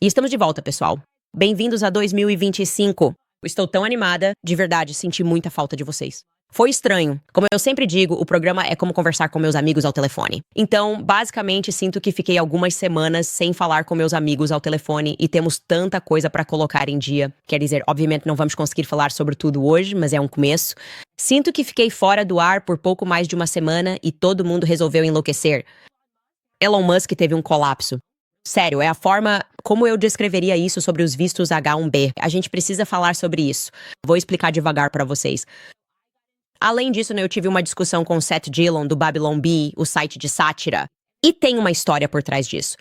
E estamos de volta, pessoal. Bem-vindos a 2025. Estou tão animada, de verdade, senti muita falta de vocês. Foi estranho. Como eu sempre digo, o programa é como conversar com meus amigos ao telefone. Então, basicamente, sinto que fiquei algumas semanas sem falar com meus amigos ao telefone e temos tanta coisa para colocar em dia. Quer dizer, obviamente não vamos conseguir falar sobre tudo hoje, mas é um começo. Sinto que fiquei fora do ar por pouco mais de uma semana e todo mundo resolveu enlouquecer. Elon Musk teve um colapso. Sério, é a forma como eu descreveria isso sobre os vistos H1B. A gente precisa falar sobre isso. Vou explicar devagar para vocês. Além disso, eu tive uma discussão com Seth Dillon, do Babylon Bee, o site de sátira. E tem uma história por trás disso.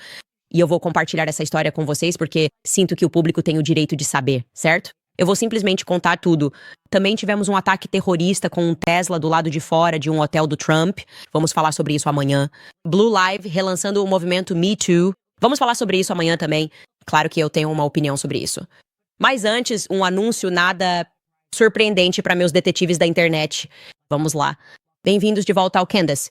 E eu vou compartilhar essa história com vocês porque sinto que o público tem o direito de saber, certo? Eu vou simplesmente contar tudo. Também tivemos um ataque terrorista com um Tesla do lado de fora de um hotel do Trump. Vamos falar sobre isso amanhã. Blue Live relançando o movimento Me Too. Vamos falar sobre isso amanhã também. Claro que eu tenho uma opinião sobre isso. Mas antes, um anúncio nada surpreendente para meus detetives da internet. Vamos lá. Bem-vindos de volta ao Candace.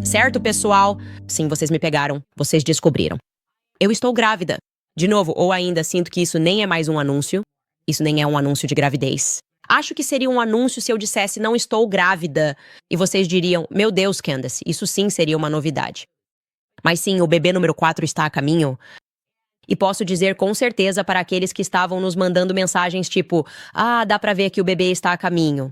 Certo, pessoal? Sim, vocês me pegaram. Vocês descobriram. Eu estou grávida. De novo, ou ainda sinto que isso nem é mais um anúncio. Isso nem é um anúncio de gravidez. Acho que seria um anúncio se eu dissesse não estou grávida. E vocês diriam, meu Deus, Candace, isso sim seria uma novidade. Mas sim, o bebê número 4 está a caminho. E posso dizer com certeza para aqueles que estavam nos mandando mensagens tipo, dá pra ver que o bebê está a caminho.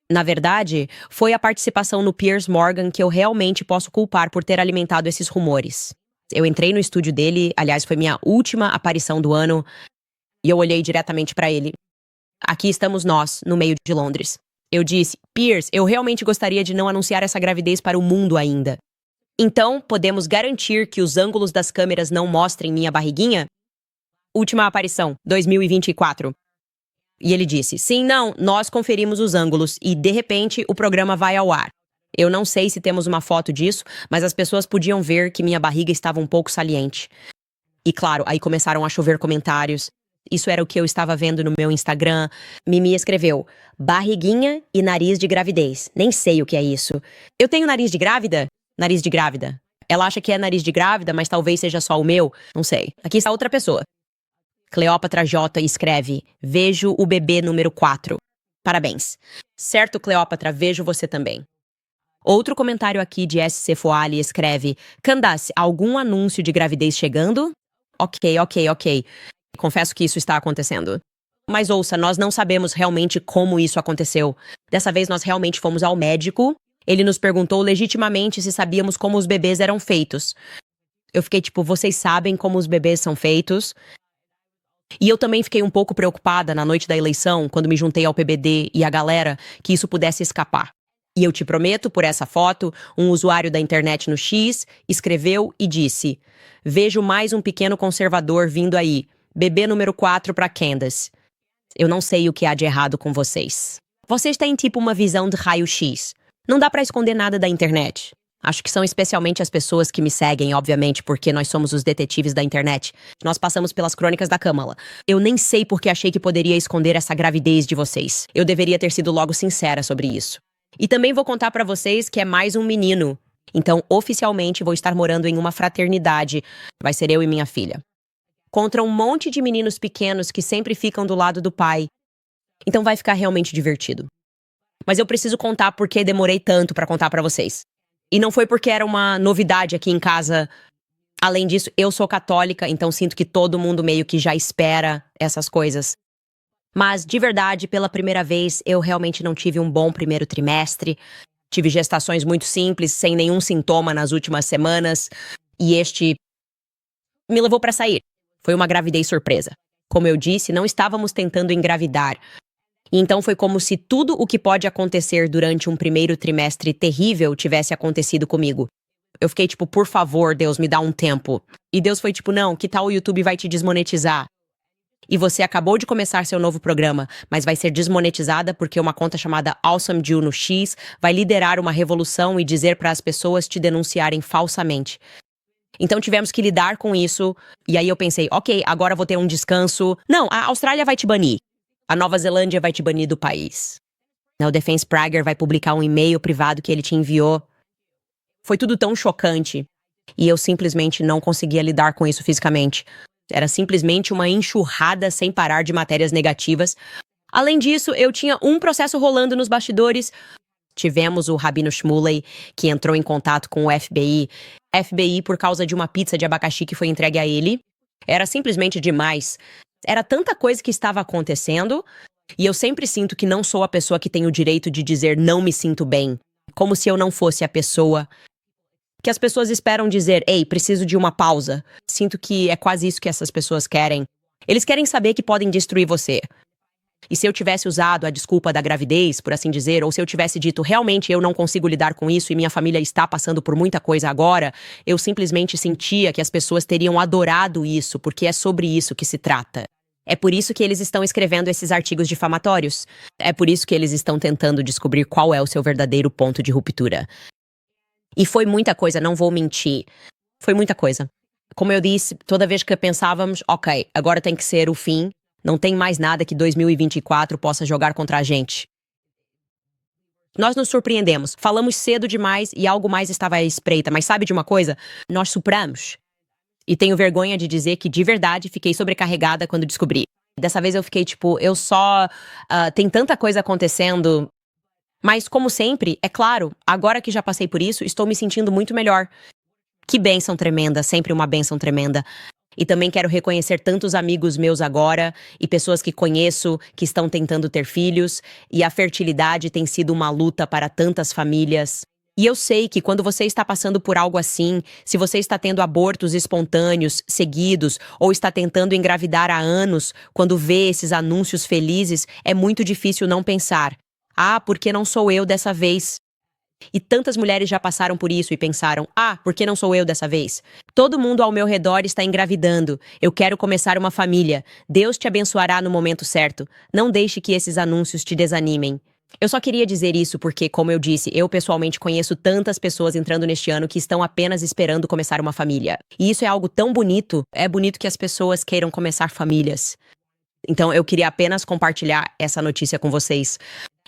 Na verdade, foi a participação no Piers Morgan que eu realmente posso culpar por ter alimentado esses rumores. Eu entrei no estúdio dele, aliás, foi minha última aparição do ano, e eu olhei diretamente para ele. Aqui estamos nós, no meio de Londres. Eu disse, Piers, eu realmente gostaria de não anunciar essa gravidez para o mundo ainda. Então, podemos garantir que os ângulos das câmeras não mostrem minha barriguinha? Última aparição, 2024. E ele disse, sim, não, nós conferimos os ângulos e, de repente, o programa vai ao ar. Eu não sei se temos uma foto disso, mas as pessoas podiam ver que minha barriga estava um pouco saliente. E claro, aí começaram a chover comentários. Isso era o que eu estava vendo no meu Instagram. Mimi escreveu, barriguinha e nariz de gravidez. Nem sei o que é isso. Eu tenho nariz de grávida? Nariz de grávida. Ela acha que é nariz de grávida, mas talvez seja só o meu. Não sei. Aqui está outra pessoa. Cleópatra J escreve, vejo o bebê número 4. Parabéns. Certo, Cleópatra, vejo você também. Outro comentário aqui de SC Foali escreve, Candace, algum anúncio de gravidez chegando? Ok. Confesso que isso está acontecendo. Mas ouça, nós não sabemos realmente como isso aconteceu. Dessa vez nós realmente fomos ao médico. Ele nos perguntou legitimamente se sabíamos como os bebês eram feitos. Eu fiquei tipo, vocês sabem como os bebês são feitos? E eu também fiquei um pouco preocupada na noite da eleição, quando me juntei ao PBD e à galera, que isso pudesse escapar. E eu te prometo, por essa foto, um usuário da internet no X escreveu e disse, vejo mais um pequeno conservador vindo aí. Bebê número 4 para Candace. Eu não sei o que há de errado com vocês. Vocês têm tipo uma visão de raio-x. Não dá pra esconder nada da internet. Acho que são especialmente as pessoas que me seguem, obviamente, porque nós somos os detetives da internet. Nós passamos pelas crônicas da Câmara. Eu nem sei porque achei que poderia esconder essa gravidez de vocês. Eu deveria ter sido logo sincera sobre isso. E também vou contar pra vocês que é mais um menino. Então, oficialmente, vou estar morando em uma fraternidade. Vai ser eu e minha filha. Contra um monte de meninos pequenos que sempre ficam do lado do pai. Então vai ficar realmente divertido. Mas eu preciso contar porque demorei tanto pra contar pra vocês. E não foi porque era uma novidade aqui em casa. Além disso, eu sou católica, então sinto que todo mundo meio que já espera essas coisas. Mas, de verdade, pela primeira vez, eu realmente não tive um bom primeiro trimestre. Tive gestações muito simples, sem nenhum sintoma nas últimas semanas. E este me levou pra sair. Foi uma gravidez surpresa. Como eu disse, não estávamos tentando engravidar. E então foi como se tudo o que pode acontecer durante um primeiro trimestre terrível tivesse acontecido comigo. Eu fiquei tipo, por favor, Deus, me dá um tempo. E Deus foi tipo, não, que tal o YouTube vai te desmonetizar? E você acabou de começar seu novo programa, mas vai ser desmonetizada porque uma conta chamada Awesome Jew no X vai liderar uma revolução e dizer para as pessoas te denunciarem falsamente. Então tivemos que lidar com isso, e aí eu pensei, ok, agora vou ter um descanso. Não, a Austrália vai te banir. A Nova Zelândia vai te banir do país. O Defense Prager vai publicar um e-mail privado que ele te enviou. Foi tudo tão chocante, e eu simplesmente não conseguia lidar com isso fisicamente. Era simplesmente uma enxurrada sem parar de matérias negativas. Além disso, eu tinha um processo rolando nos bastidores. Tivemos o Rabino Shmuley, que entrou em contato com o FBI. FBI por causa de uma pizza de abacaxi que foi entregue a ele. Era simplesmente demais. Era tanta coisa que estava acontecendo, e eu sempre sinto que não sou a pessoa que tem o direito de dizer não me sinto bem. Como se eu não fosse a pessoa que as pessoas esperam dizer, ei, preciso de uma pausa. Sinto que é quase isso que essas pessoas querem. Eles querem saber que podem destruir você. E se eu tivesse usado a desculpa da gravidez, por assim dizer, ou se eu tivesse dito, realmente eu não consigo lidar com isso e minha família está passando por muita coisa agora, eu simplesmente sentia que as pessoas teriam adorado isso, porque é sobre isso que se trata. É por isso que eles estão escrevendo esses artigos difamatórios. É por isso que eles estão tentando descobrir qual é o seu verdadeiro ponto de ruptura. E foi muita coisa, não vou mentir. Foi muita coisa. Como eu disse, toda vez que pensávamos, ok, agora tem que ser o fim, não tem mais nada que 2024 possa jogar contra a gente. Nós nos surpreendemos, falamos cedo demais e algo mais estava à espreita, mas sabe de uma coisa? Nós superamos. E tenho vergonha de dizer que, de verdade, fiquei sobrecarregada quando descobri. Dessa vez eu fiquei tipo, tem tanta coisa acontecendo. Mas, como sempre, é claro, agora que já passei por isso, estou me sentindo muito melhor. Que bênção tremenda, sempre uma bênção tremenda. E também quero reconhecer tantos amigos meus agora e pessoas que conheço que estão tentando ter filhos. E a fertilidade tem sido uma luta para tantas famílias. E eu sei que quando você está passando por algo assim, se você está tendo abortos espontâneos, seguidos, ou está tentando engravidar há anos, quando vê esses anúncios felizes, é muito difícil não pensar. Ah, por que não sou eu dessa vez? E tantas mulheres já passaram por isso e pensaram, ah, por que não sou eu dessa vez? Todo mundo ao meu redor está engravidando. Eu quero começar uma família. Deus te abençoará no momento certo. Não deixe que esses anúncios te desanimem. Eu só queria dizer isso porque, como eu disse, eu pessoalmente conheço tantas pessoas entrando neste ano que estão apenas esperando começar uma família. E isso é algo tão bonito. É bonito que as pessoas queiram começar famílias. Então eu queria apenas compartilhar essa notícia com vocês.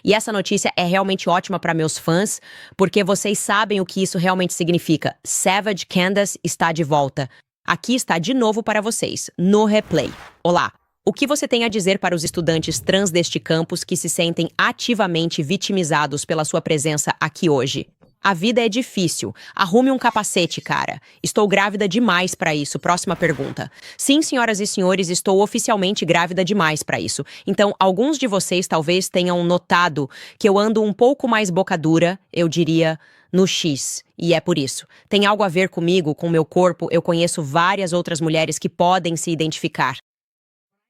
E essa notícia é realmente ótima para meus fãs, porque vocês sabem o que isso realmente significa. Savage Candace está de volta. Aqui está de novo para vocês, no replay. Olá! O que você tem a dizer para os estudantes trans deste campus que se sentem ativamente vitimizados pela sua presença aqui hoje? A vida é difícil. Arrume um capacete, cara. Estou grávida demais para isso. Próxima pergunta. Sim, senhoras e senhores, estou oficialmente grávida demais para isso. Então, alguns de vocês talvez tenham notado que eu ando um pouco mais boca dura, eu diria, no X. E é por isso. Tem algo a ver comigo, com meu corpo. Eu conheço várias outras mulheres que podem se identificar.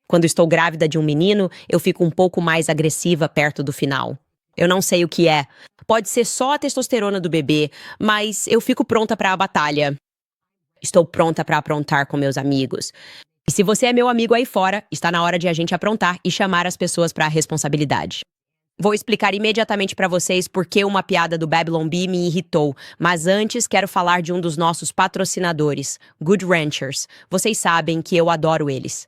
Quando estou grávida de um menino, eu fico um pouco mais agressiva perto do final. Eu não sei o que é. Pode ser só a testosterona do bebê, mas eu fico pronta para a batalha. Estou pronta para aprontar com meus amigos. E se você é meu amigo aí fora, está na hora de a gente aprontar e chamar as pessoas para a responsabilidade. Vou explicar imediatamente para vocês por que uma piada do Babylon Bee me irritou, mas antes quero falar de um dos nossos patrocinadores, Good Ranchers. Vocês sabem que eu adoro eles.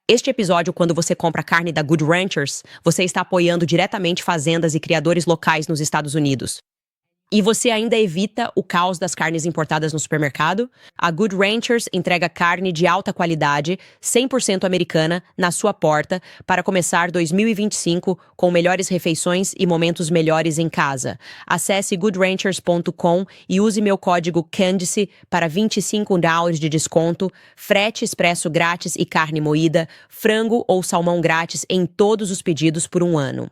Este episódio, quando você compra carne da Good Ranchers, você está apoiando diretamente fazendas e criadores locais nos Estados Unidos. E você ainda evita o caos das carnes importadas no supermercado? A Good Ranchers entrega carne de alta qualidade, 100% americana, na sua porta, para começar 2025 com melhores refeições e momentos melhores em casa. Acesse goodranchers.com e use meu código CANDICE para $25 de desconto, frete expresso grátis e carne moída, frango ou salmão grátis em todos os pedidos por um ano.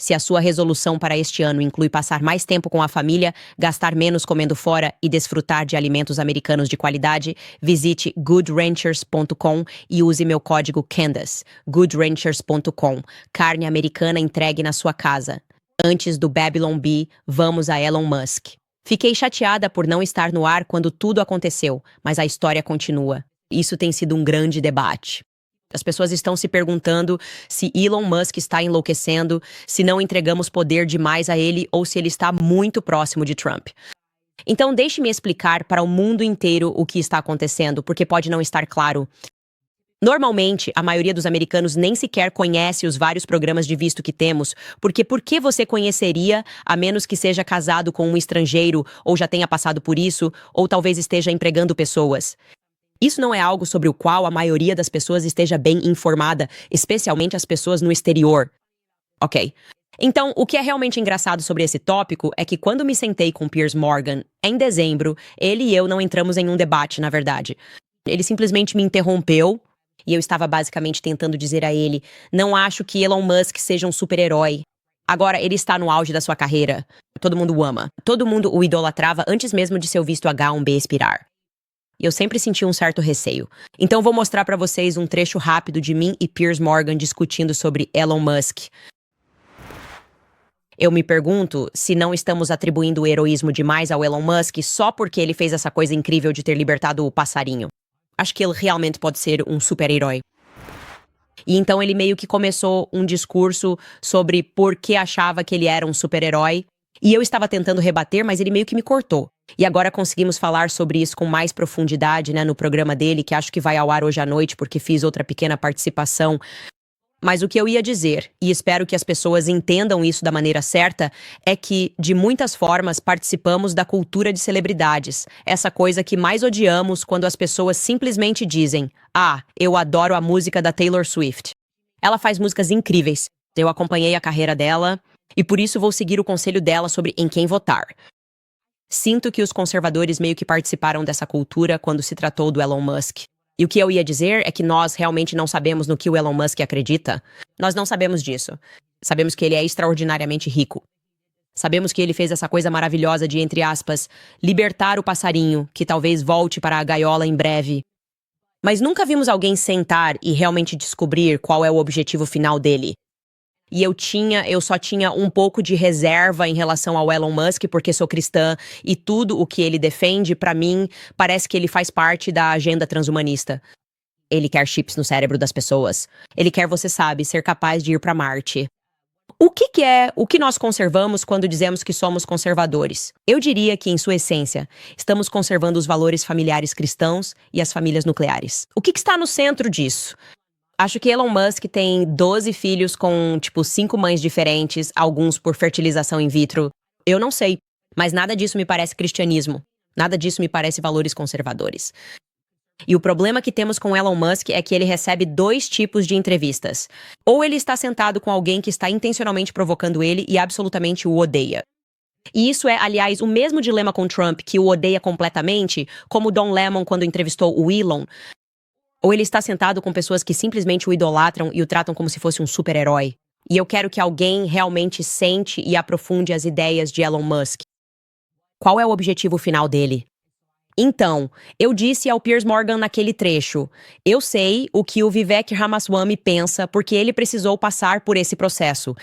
Se a sua resolução para este ano inclui passar mais tempo com a família, gastar menos comendo fora e desfrutar de alimentos americanos de qualidade, visite goodranchers.com e use meu código CANDACE. goodranchers.com. Carne americana entregue na sua casa. Antes do Babylon Bee, vamos a Elon Musk. Fiquei chateada por não estar no ar quando tudo aconteceu, mas a história continua. Isso tem sido um grande debate. As pessoas estão se perguntando se Elon Musk está enlouquecendo, se não entregamos poder demais a ele ou se ele está muito próximo de Trump. Então, deixe-me explicar para o mundo inteiro o que está acontecendo, porque pode não estar claro. Normalmente, a maioria dos americanos nem sequer conhece os vários programas de visto que temos, porque por que você conheceria, a menos que seja casado com um estrangeiro, ou já tenha passado por isso, ou talvez esteja empregando pessoas? Isso não é algo sobre o qual a maioria das pessoas esteja bem informada, especialmente as pessoas no exterior. Ok. Então, o que é realmente engraçado sobre esse tópico é que quando me sentei com Piers Morgan, em dezembro, ele e eu não entramos em um debate, na verdade. Ele simplesmente me interrompeu e eu estava basicamente tentando dizer a ele: não acho que Elon Musk seja um super-herói. Agora, ele está no auge da sua carreira. Todo mundo o ama. Todo mundo o idolatrava antes mesmo de seu visto H-1B expirar. E eu sempre senti um certo receio. Então, vou mostrar para vocês um trecho rápido de mim e Piers Morgan discutindo sobre Elon Musk. Eu me pergunto se não estamos atribuindo o heroísmo demais ao Elon Musk só porque ele fez essa coisa incrível de ter libertado o passarinho. Acho que ele realmente pode ser um super-herói. E então ele meio que começou um discurso sobre por que achava que ele era um super-herói. E eu estava tentando rebater, mas ele meio que me cortou. E agora conseguimos falar sobre isso com mais profundidade, né, no programa dele, que acho que vai ao ar hoje à noite, porque fiz outra pequena participação. Mas o que eu ia dizer, e espero que as pessoas entendam isso da maneira certa, é que, de muitas formas, participamos da cultura de celebridades. Essa coisa que mais odiamos quando as pessoas simplesmente dizem: ah, eu adoro a música da Taylor Swift. Ela faz músicas incríveis. Eu acompanhei a carreira dela, e por isso vou seguir o conselho dela sobre em quem votar. Sinto que os conservadores meio que participaram dessa cultura quando se tratou do Elon Musk. E o que eu ia dizer é que nós realmente não sabemos no que o Elon Musk acredita. Nós não sabemos disso. Sabemos que ele é extraordinariamente rico. Sabemos que ele fez essa coisa maravilhosa de, entre aspas, libertar o passarinho, que talvez volte para a gaiola em breve. Mas nunca vimos alguém sentar e realmente descobrir qual é o objetivo final dele. E eu só tinha um pouco de reserva em relação ao Elon Musk, porque sou cristã, e tudo o que ele defende, pra mim, parece que ele faz parte da agenda transhumanista. Ele quer chips no cérebro das pessoas. Ele quer, você sabe, ser capaz de ir pra Marte. O que nós conservamos quando dizemos que somos conservadores? Eu diria que, em sua essência, estamos conservando os valores familiares cristãos e as famílias nucleares. O que está no centro disso? Acho que Elon Musk tem 12 filhos com, 5 mães diferentes, alguns por fertilização in vitro. Eu não sei, mas nada disso me parece cristianismo. Nada disso me parece valores conservadores. E o problema que temos com Elon Musk é que ele recebe 2 tipos de entrevistas. Ou ele está sentado com alguém que está intencionalmente provocando ele e absolutamente o odeia. E isso é, aliás, o mesmo dilema com Trump, que o odeia completamente, como Don Lemon quando entrevistou o Elon. Ou ele está sentado com pessoas que simplesmente o idolatram e o tratam como se fosse um super-herói. E eu quero que alguém realmente sente e aprofunde as ideias de Elon Musk. Qual é o objetivo final dele? Então, eu disse ao Piers Morgan naquele trecho: eu sei o que o Vivek Ramaswamy pensa porque ele precisou passar por esse processo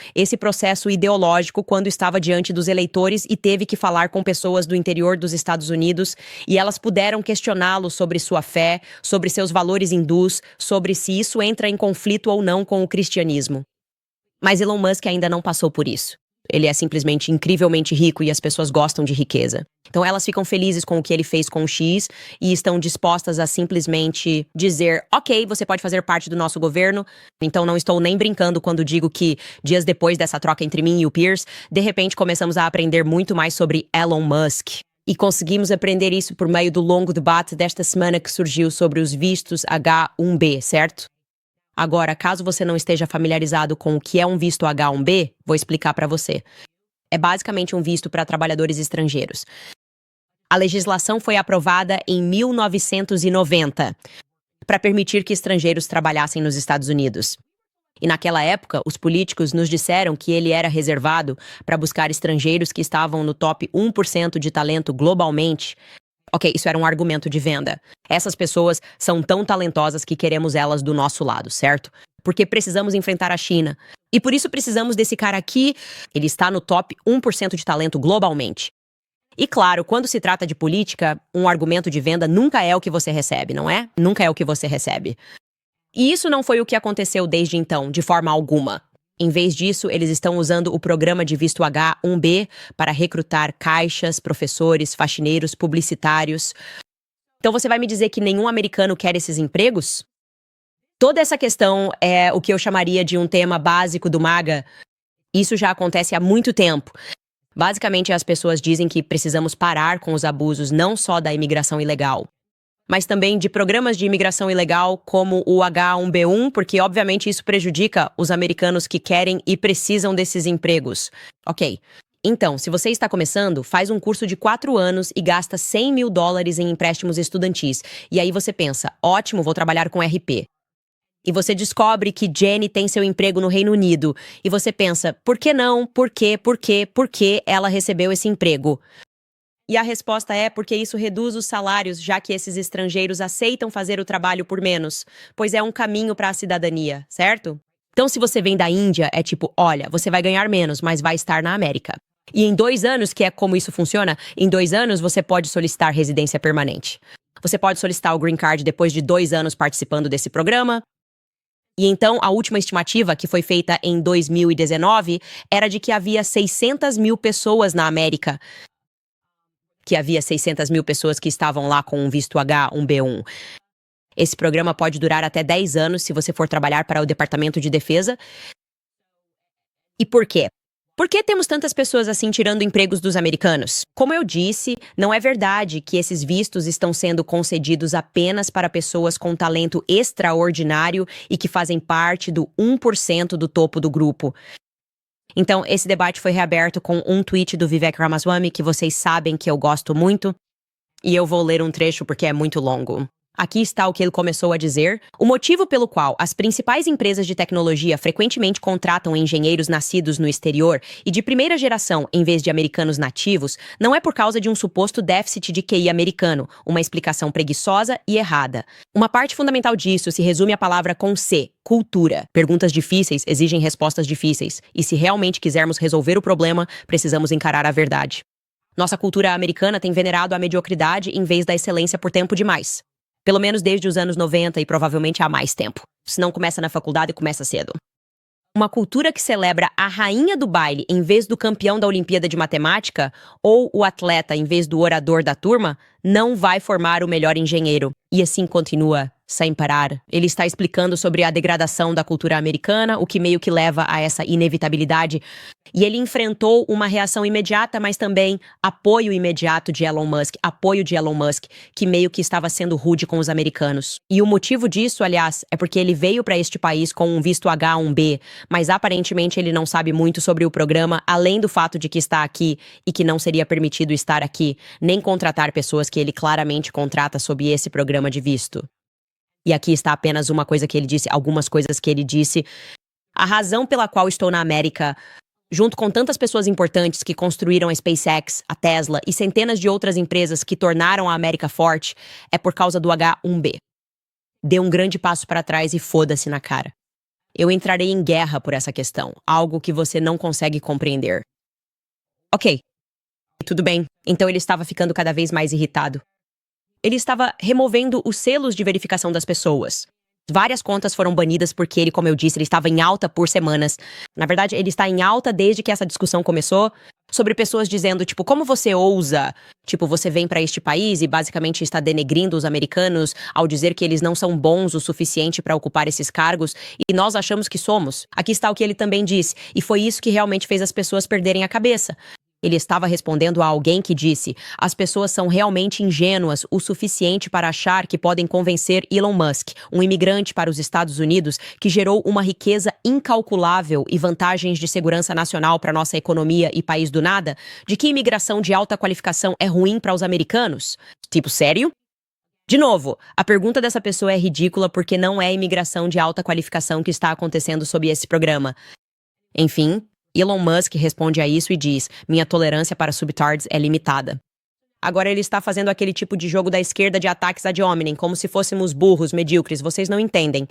ideológico quando estava diante dos eleitores e teve que falar com pessoas do interior dos Estados Unidos e elas puderam questioná-lo sobre sua fé, sobre seus valores hindus, sobre se isso entra em conflito ou não com o cristianismo. Mas Elon Musk ainda não passou por isso. Ele é simplesmente incrivelmente rico e as pessoas gostam de riqueza. Então elas ficam felizes com o que ele fez com o X e estão dispostas a simplesmente dizer: ok, você pode fazer parte do nosso governo. Então não estou nem brincando quando digo que, dias depois dessa troca entre mim e o Piers, de repente começamos a aprender muito mais sobre Elon Musk. E conseguimos aprender isso por meio do longo debate desta semana que surgiu sobre os vistos H-1B, certo? Agora, caso você não esteja familiarizado com o que é um visto H-1B, vou explicar para você. É basicamente um visto para trabalhadores estrangeiros. A legislação foi aprovada em 1990 para permitir que estrangeiros trabalhassem nos Estados Unidos. E naquela época, os políticos nos disseram que ele era reservado para buscar estrangeiros que estavam no top 1% de talento globalmente. Ok, isso era um argumento de venda. Essas pessoas são tão talentosas que queremos elas do nosso lado, certo? Porque precisamos enfrentar a China. E por isso precisamos desse cara aqui. Ele está no top 1% de talento globalmente. E claro, quando se trata de política, um argumento de venda nunca é o que você recebe, não é? Nunca é o que você recebe. E isso não foi o que aconteceu desde então, de forma alguma. Em vez disso, eles estão usando o programa de visto H-1B para recrutar caixas, professores, faxineiros, publicitários. Então você vai me dizer que nenhum americano quer esses empregos? Toda essa questão é o que eu chamaria de um tema básico do MAGA. Isso já acontece há muito tempo. Basicamente, as pessoas dizem que precisamos parar com os abusos não só da imigração ilegal, mas também de programas de imigração ilegal como o H-1B1, porque obviamente isso prejudica os americanos que querem e precisam desses empregos. Ok. Então, se você está começando, faz um curso de 4 anos e gasta $100 mil em empréstimos estudantis. E aí você pensa, ótimo, vou trabalhar com RP. E você descobre que Jenny tem seu emprego no Reino Unido. E você pensa, por que não? Por quê? Por quê? Por que ela recebeu esse emprego? E a resposta é porque isso reduz os salários, já que esses estrangeiros aceitam fazer o trabalho por menos, pois é um caminho para a cidadania, certo? Então, se você vem da Índia, é tipo, olha, você vai ganhar menos, mas vai estar na América. E em 2 anos, que é como isso funciona, em 2 anos você pode solicitar residência permanente. Você pode solicitar o Green Card depois de 2 anos participando desse programa. E então, a última estimativa, que foi feita em 2019, era de que havia 600 mil pessoas na América. Que havia 600 mil pessoas que estavam lá com um visto H-1B1. Esse programa pode durar até 10 anos se você for trabalhar para o Departamento de Defesa. E por quê? Por que temos tantas pessoas assim tirando empregos dos americanos? Como eu disse, não é verdade que esses vistos estão sendo concedidos apenas para pessoas com talento extraordinário e que fazem parte do 1% do topo do grupo. Então, esse debate foi reaberto com um tweet do Vivek Ramaswamy, que vocês sabem que eu gosto muito, e eu vou ler um trecho porque é muito longo. Aqui está o que ele começou a dizer. O motivo pelo qual as principais empresas de tecnologia frequentemente contratam engenheiros nascidos no exterior e de primeira geração em vez de americanos nativos não é por causa de um suposto déficit de QI americano, uma explicação preguiçosa e errada. Uma parte fundamental disso se resume à palavra com C, cultura. Perguntas difíceis exigem respostas difíceis, e se realmente quisermos resolver o problema, precisamos encarar a verdade. Nossa cultura americana tem venerado a mediocridade em vez da excelência por tempo demais. Pelo menos desde os anos 90 e provavelmente há mais tempo. Se não começa na faculdade, começa cedo. Uma cultura que celebra a rainha do baile em vez do campeão da Olimpíada de Matemática ou o atleta em vez do orador da turma não vai formar o melhor engenheiro. E assim continua, sem parar. Ele está explicando sobre a degradação da cultura americana, o que meio que leva a essa inevitabilidade. E ele enfrentou uma reação imediata, mas também apoio imediato de Elon Musk, que meio que estava sendo rude com os americanos. E o motivo disso, aliás, é porque ele veio para este país com um visto H-1B, mas aparentemente ele não sabe muito sobre o programa, além do fato de que está aqui e que não seria permitido estar aqui, nem contratar pessoas que ele claramente contrata sob esse programa de visto. E aqui está apenas uma coisa que ele disse, algumas coisas que ele disse. A razão pela qual estou na América, junto com tantas pessoas importantes que construíram a SpaceX, a Tesla e centenas de outras empresas que tornaram a América forte, é por causa do H-1B. Dê um grande passo para trás e foda-se na cara. Eu entrarei em guerra por essa questão, algo que você não consegue compreender. Ok, tudo bem. Então ele estava ficando cada vez mais irritado. Ele estava removendo os selos de verificação das pessoas. Várias contas foram banidas porque ele, como eu disse, ele estava em alta por semanas. Na verdade, ele está em alta desde que essa discussão começou, sobre pessoas dizendo, tipo, como você ousa? Tipo, você vem para este país e basicamente está denegrindo os americanos ao dizer que eles não são bons o suficiente para ocupar esses cargos e nós achamos que somos. Aqui está o que ele também disse, e foi isso que realmente fez as pessoas perderem a cabeça. Ele estava respondendo a alguém que disse: as pessoas são realmente ingênuas o suficiente para achar que podem convencer Elon Musk, um imigrante para os Estados Unidos que gerou uma riqueza incalculável e vantagens de segurança nacional para nossa economia e país do nada, de que imigração de alta qualificação é ruim para os americanos? Tipo, sério? De novo, a pergunta dessa pessoa é ridícula porque não é imigração de alta qualificação que está acontecendo sob esse programa. Enfim, Elon Musk responde a isso e diz: minha tolerância para subtards é limitada. Agora ele está fazendo aquele tipo de jogo da esquerda de ataques ad hominem, como se fôssemos burros, medíocres, vocês não entendem.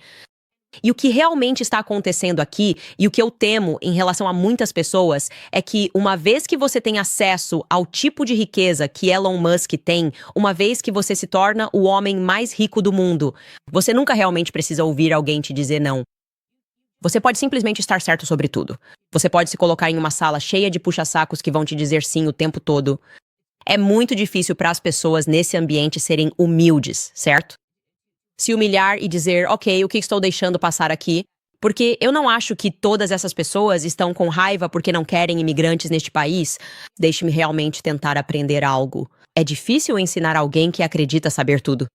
E o que realmente está acontecendo aqui, e o que eu temo em relação a muitas pessoas, é que uma vez que você tem acesso ao tipo de riqueza que Elon Musk tem, uma vez que você se torna o homem mais rico do mundo, você nunca realmente precisa ouvir alguém te dizer não. Você pode simplesmente estar certo sobre tudo. Você pode se colocar em uma sala cheia de puxa-sacos que vão te dizer sim o tempo todo. É muito difícil para as pessoas nesse ambiente serem humildes, certo? Se humilhar e dizer, ok, o que estou deixando passar aqui? Porque eu não acho que todas essas pessoas estão com raiva porque não querem imigrantes neste país. Deixe-me realmente tentar aprender algo. É difícil ensinar alguém que acredita saber tudo.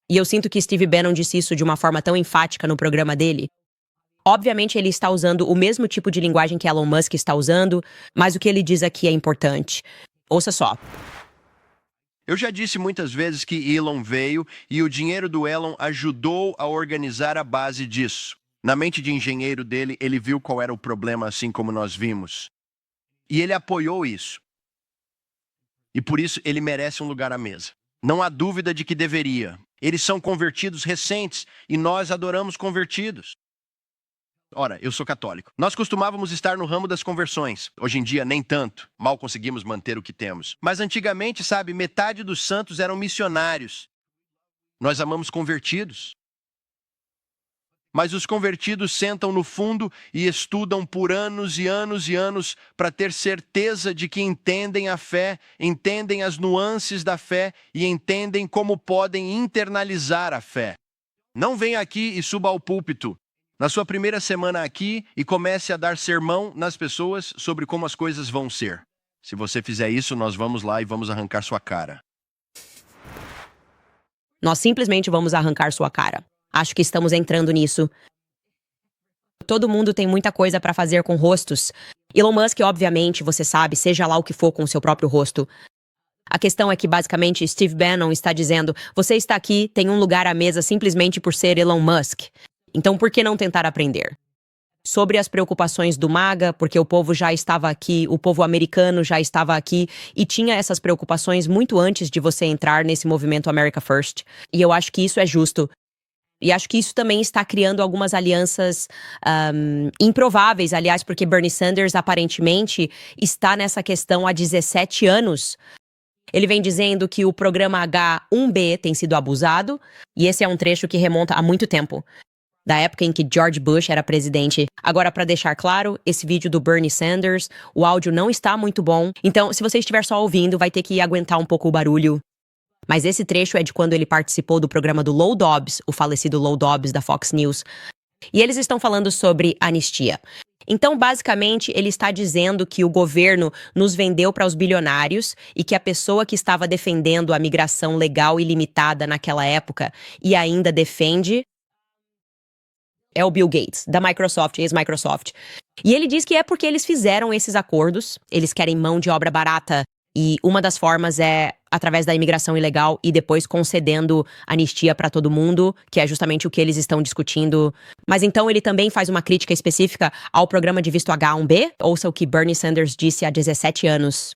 E eu sinto que Steve Bannon disse isso de uma forma tão enfática no programa dele. Obviamente ele está usando o mesmo tipo de linguagem que Elon Musk está usando, mas o que ele diz aqui é importante. Ouça só. Eu já disse muitas vezes que Elon veio e o dinheiro do Elon ajudou a organizar a base disso. Na mente de engenheiro dele, ele viu qual era o problema, assim como nós vimos. E ele apoiou isso. E por isso ele merece um lugar à mesa. Não há dúvida de que deveria. Eles são convertidos recentes e nós adoramos convertidos. Ora, eu sou católico. Nós costumávamos estar no ramo das conversões. Hoje em dia, nem tanto. Mal conseguimos manter o que temos. Mas antigamente, sabe, metade dos santos eram missionários. Nós amamos convertidos. Mas os convertidos sentam no fundo e estudam por anos e anos e anos para ter certeza de que entendem a fé, entendem as nuances da fé e entendem como podem internalizar a fé. Não venha aqui e suba ao púlpito na sua primeira semana aqui e comece a dar sermão nas pessoas sobre como as coisas vão ser. Se você fizer isso, nós vamos lá e vamos arrancar sua cara. Nós simplesmente vamos arrancar sua cara. Acho que estamos entrando nisso. Todo mundo tem muita coisa para fazer com rostos. Elon Musk, obviamente, você sabe, seja lá o que for com o seu próprio rosto. A questão é que, basicamente, Steve Bannon está dizendo, você está aqui, tem um lugar à mesa simplesmente por ser Elon Musk. Então, por que não tentar aprender? Sobre as preocupações do MAGA, porque o povo já estava aqui, o povo americano já estava aqui e tinha essas preocupações muito antes de você entrar nesse movimento America First. E eu acho que isso é justo. E acho que isso também está criando algumas alianças improváveis, aliás, porque Bernie Sanders aparentemente está nessa questão há 17 anos. Ele vem dizendo que o programa H1B tem sido abusado, e esse é um trecho que remonta a muito tempo, da época em que George Bush era presidente. Agora, para deixar claro, esse vídeo do Bernie Sanders, o áudio não está muito bom, então se você estiver só ouvindo, vai ter que aguentar um pouco o barulho. Mas esse trecho é de quando ele participou do programa do Lou Dobbs, o falecido Lou Dobbs da Fox News. E eles estão falando sobre anistia. Então, basicamente, ele está dizendo que o governo nos vendeu para os bilionários e que a pessoa que estava defendendo a migração legal e limitada naquela época e ainda defende é o Bill Gates, da Microsoft, ex-Microsoft. E ele diz que é porque eles fizeram esses acordos, eles querem mão de obra barata, e uma das formas é através da imigração ilegal e depois concedendo anistia para todo mundo, que é justamente o que eles estão discutindo. Mas então ele também faz uma crítica específica ao programa de visto H1B? Ouça o que Bernie Sanders disse há 17 anos.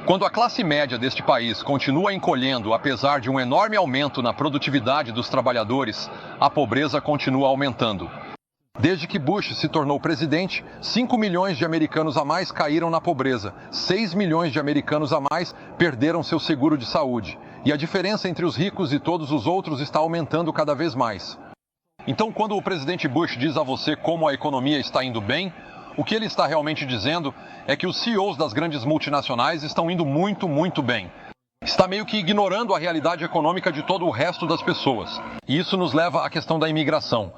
Quando a classe média deste país continua encolhendo, apesar de um enorme aumento na produtividade dos trabalhadores, a pobreza continua aumentando. Desde que Bush se tornou presidente, 5 milhões de americanos a mais caíram na pobreza, 6 milhões de americanos a mais perderam seu seguro de saúde. E a diferença entre os ricos e todos os outros está aumentando cada vez mais. Então, quando o presidente Bush diz a você como a economia está indo bem, o que ele está realmente dizendo é que os CEOs das grandes multinacionais estão indo muito bem. Está meio que ignorando a realidade econômica de todo o resto das pessoas. E isso nos leva à questão da imigração.